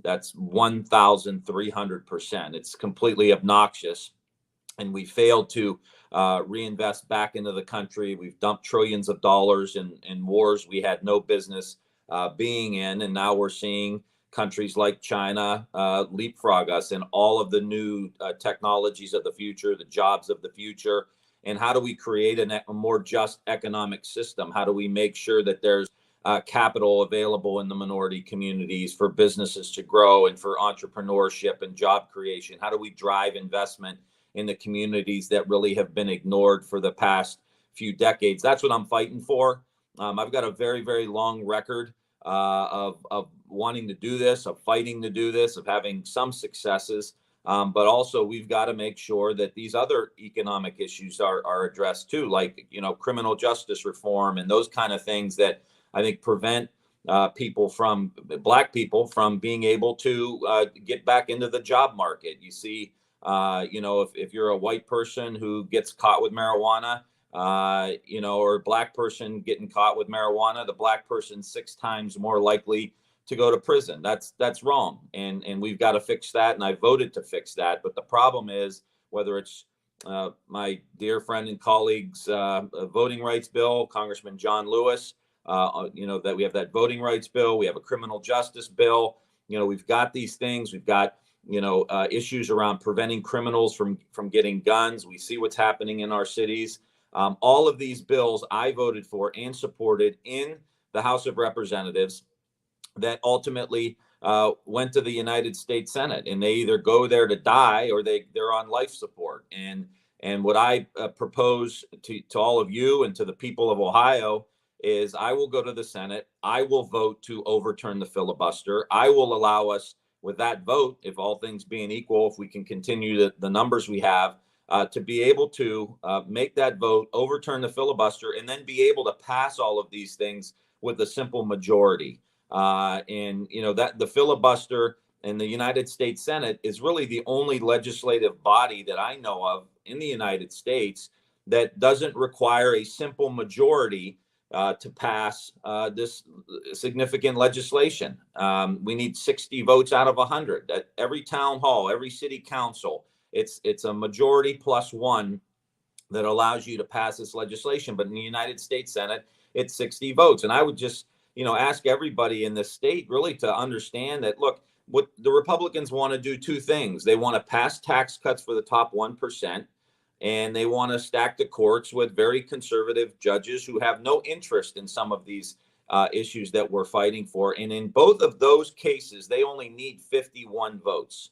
That's 1,300%. It's completely obnoxious. And we failed to reinvest back into the country. We've dumped trillions of dollars in wars we had no business being in. And now we're seeing countries like China leapfrog us in all of the new technologies of the future, the jobs of the future. And how do we create a more just economic system? How do we make sure that there's capital available in the minority communities for businesses to grow and for entrepreneurship and job creation? How do we drive investment in the communities that really have been ignored for the past few decades? That's what I'm fighting for. I've got a very, very long record of wanting to do this, of fighting to do this, of having some successes. But also we've got to make sure that these other economic issues are addressed too, like, you know, criminal justice reform and those kind of things that I think prevent Black people from being able to get back into the job market. You see, you know, if you're a white person who gets caught with marijuana, you know, or a Black person getting caught with marijuana, the Black person's 6 times more likely to go to prison. That's wrong. And we've got to fix that. And I voted to fix that. But the problem is, whether it's my dear friend and colleague's voting rights bill, Congressman John Lewis, you know, that we have that voting rights bill, we have a criminal justice bill. You know, we've got these things. We've got, you know, issues around preventing criminals from getting guns. We see what's happening in our cities. All of these bills I voted for and supported in the House of Representatives that ultimately went to the United States Senate, and they either go there to die or they're on life support. And And what I propose to all of you and to the people of Ohio is I will go to the Senate. I will vote to overturn the filibuster. I will allow us, with that vote, if all things being equal, if we can continue the numbers we have, to be able to make that vote, overturn the filibuster, and then be able to pass all of these things with a simple majority. And you know that the filibuster in the United States Senate is really the only legislative body that I know of in the United States that doesn't require a simple majority to pass this significant legislation. We need 60 votes out of 100 at every town hall, every city council. It's a majority plus one that allows you to pass this legislation. But in the United States Senate, it's 60 votes. And I would just, ask everybody in this state really to understand that, look, what the Republicans want to do two things. They want to pass tax cuts for the top 1%, and they want to stack the courts with very conservative judges who have no interest in some of these issues that we're fighting for. And in both of those cases, they only need 51 votes,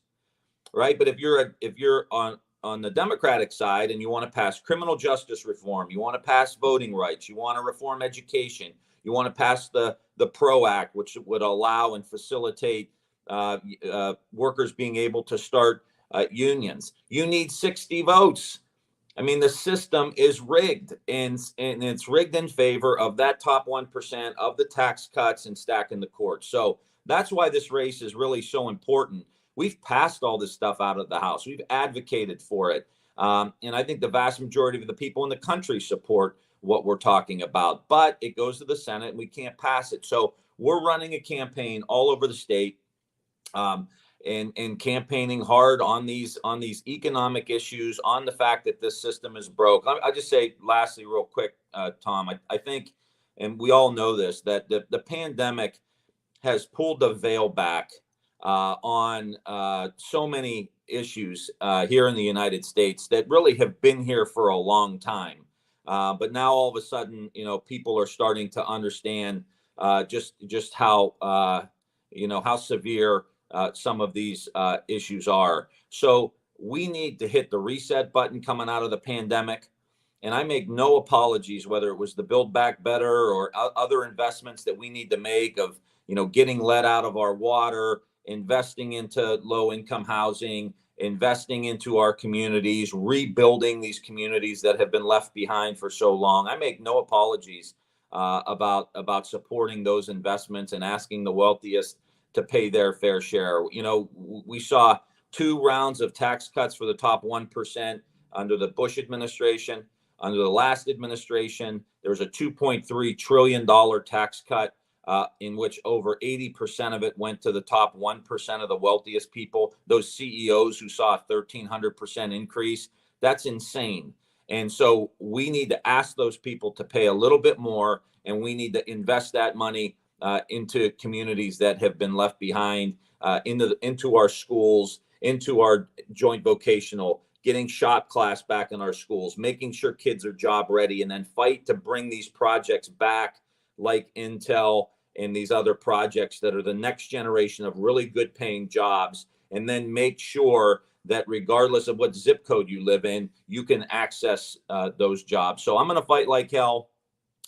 right? But if you're on the Democratic side and you want to pass criminal justice reform, you want to pass voting rights, you want to reform education, you want to pass the PRO Act, which would allow and facilitate workers being able to start unions, you need 60 votes. I mean, the system is rigged, and it's rigged in favor of that top 1% of the tax cuts and stacking the courts. So that's why this race is really so important. We've passed all this stuff out of the House. We've advocated for it. And I think the vast majority of the people in the country support what we're talking about. But it goes to the Senate and we can't pass it. So we're running a campaign all over the state and campaigning hard on these economic issues, on the fact that this system is broke. I'll just say lastly, real quick, Tom, I think, and we all know this, that the pandemic has pulled the veil back on so many issues here in the United States that really have been here for a long time. But now all of a sudden, people are starting to understand just how, how severe some of these issues are. So we need to hit the reset button coming out of the pandemic. And I make no apologies, whether it was the Build Back Better or other investments that we need to make of, getting lead out of our water, investing into low income housing, investing into our communities, rebuilding these communities that have been left behind for so long. I make no apologies about supporting those investments and asking the wealthiest to pay their fair share. We saw 2 rounds of tax cuts for the top 1% under the Bush administration. Under the last administration, there was a $2.3 trillion tax cut in which over 80% of it went to the top 1% of the wealthiest people, those CEOs who saw a 1,300% increase. That's insane. And so we need to ask those people to pay a little bit more, and we need to invest that money into communities that have been left behind, into our schools, into our joint vocational, getting shop class back in our schools, making sure kids are job ready, and then fight to bring these projects back like Intel and these other projects that are the next generation of really good paying jobs, and then make sure that regardless of what zip code you live in, you can access those jobs. So I'm going to fight like hell.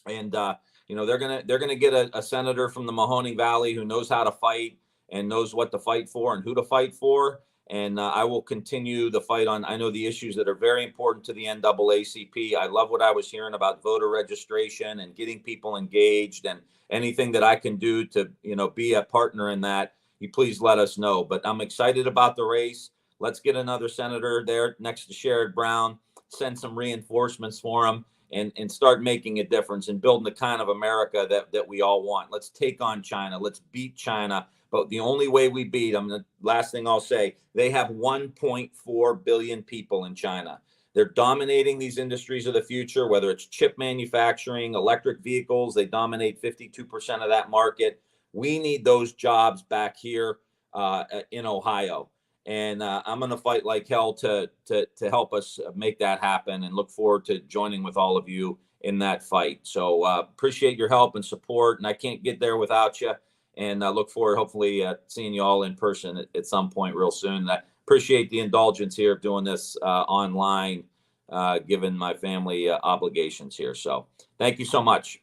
And, they're going to get a senator from the Mahoning Valley who knows how to fight and knows what to fight for and who to fight for. And I will continue the fight on, I know, the issues that are very important to the NAACP. I love what I was hearing about voter registration and getting people engaged, and anything that I can do to, be a partner in that, you please let us know. But I'm excited about the race. Let's get another senator there next to Sherrod Brown, send some reinforcements for him, and start making a difference and building the kind of America that we all want. Let's take on China. Let's beat China. But the only way we beat them, the last thing I'll say, they have 1.4 billion people in China. They're dominating these industries of the future, whether it's chip manufacturing, electric vehicles. They dominate 52% of that market. We need those jobs back here in Ohio. And I'm going to fight like hell to help us make that happen, and look forward to joining with all of you in that fight. So appreciate your help and support. And I can't get there without you. And I look forward, hopefully, seeing you all in person at some point real soon. I appreciate the indulgence here of doing this online given my family obligations here. So thank you so much.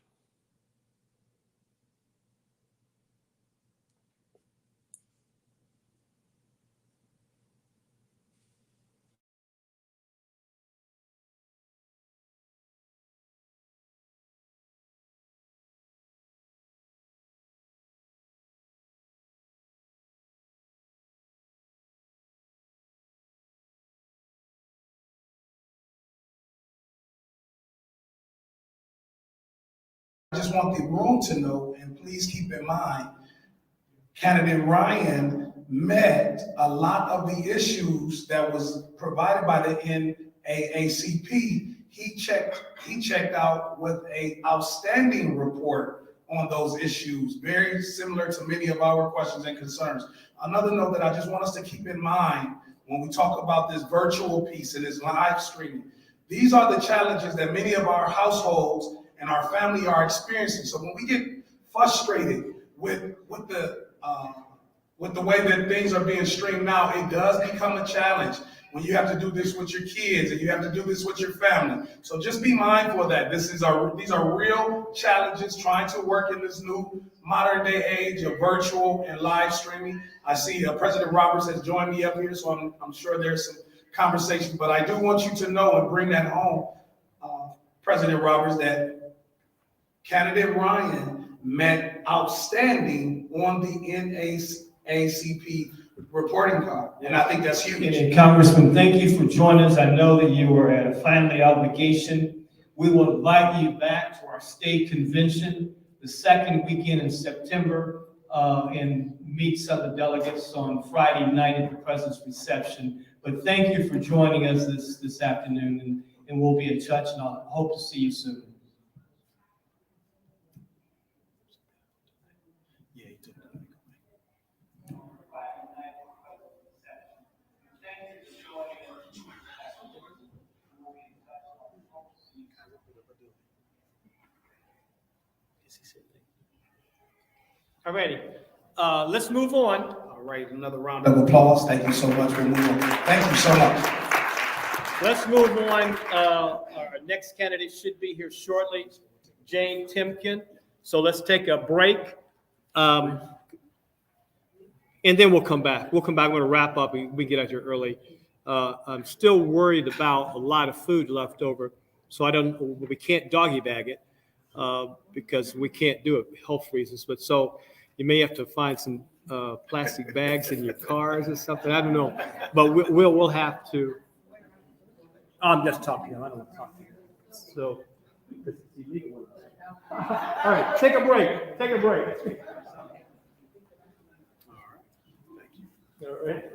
I just want the room to know, and please keep in mind, candidate Ryan met a lot of the issues that was provided by the NAACP. He checked out with a outstanding report on those issues, very similar to many of our questions and concerns. Another note that I just want us to keep in mind when we talk about this virtual piece and this live streaming, these are the challenges that many of our households and our family are experiencing. So when we get frustrated with the way that things are being streamed now, it does become a challenge when you have to do this with your kids and you have to do this with your family. So just be mindful of that. These are real challenges trying to work in this new modern day age of virtual and live streaming. I see President Roberts has joined me up here, so I'm sure there's some conversation, but I do want you to know and bring that home, President Roberts, that candidate Ryan met outstanding on the NAACP reporting card, and I think that's huge. And Congressman, thank you for joining us. I know that you were at a family obligation. We will invite you back to our state convention the second weekend in September and meet some of the delegates on Friday night at the president's reception. But thank you for joining us this afternoon, and we'll be in touch, and I hope to see you soon. All righty, let's move on. All right, another round of applause. Thank you so much for moving. Thank you so much. Let's move on. Our next candidate should be here shortly, Jane Timken. So let's take a break. And then we'll come back. We're going to wrap up. We get out here early. I'm still worried about a lot of food left over. So we can't doggy bag it because we can't do it for health reasons. But so you may have to find some plastic bags in your cars or something. I don't know. But we'll have to. I'm just talking. I don't want to talk to you. So, all right, take a break. Take a break. All right.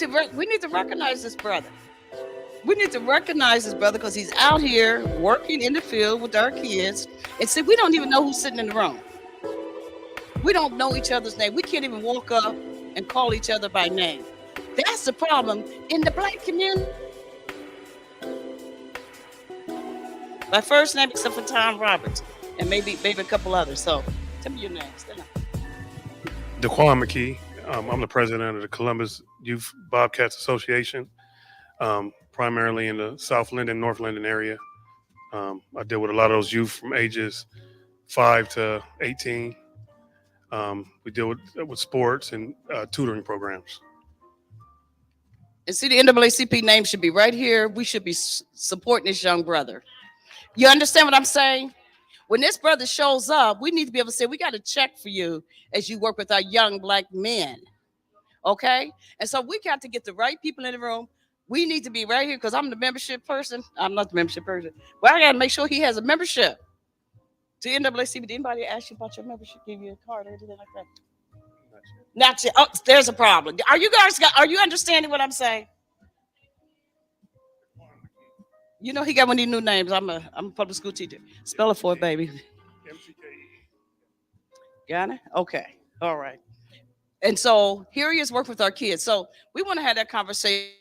we need to recognize this brother. We need to recognize this brother because he's out here working in the field with our kids. And see, we don't even know who's sitting in the room. We don't know each other's name. We can't even walk up and call each other by name. That's the problem in the Black community. My first name, except for Tom Roberts, and maybe a couple others. So tell me your names. Daquan McKee. I'm the president of the Columbus Youth Bobcats Association, primarily in the South Linden, North Linden area. I deal with a lot of those youth from ages 5 to 18. We deal with sports and tutoring programs. And see, the NAACP name should be right here. We should be supporting this young brother. You understand what I'm saying? When this brother shows up, we need to be able to say, we got to check for you as you work with our young Black men. Okay? And so we got to get the right people in the room. We need to be right here because I'm the membership person. I'm not the membership person. But I got to make sure he has a membership to NAACP. Did anybody ask you about your membership, give you a card or anything like that? Not yet. Oh, there's a problem. Are you understanding what I'm saying? You know he got one of these new names. I'm a public school teacher. Spell it for it, baby. Got it? Okay. All right. And so here he is working with our kids. So we want to have that conversation.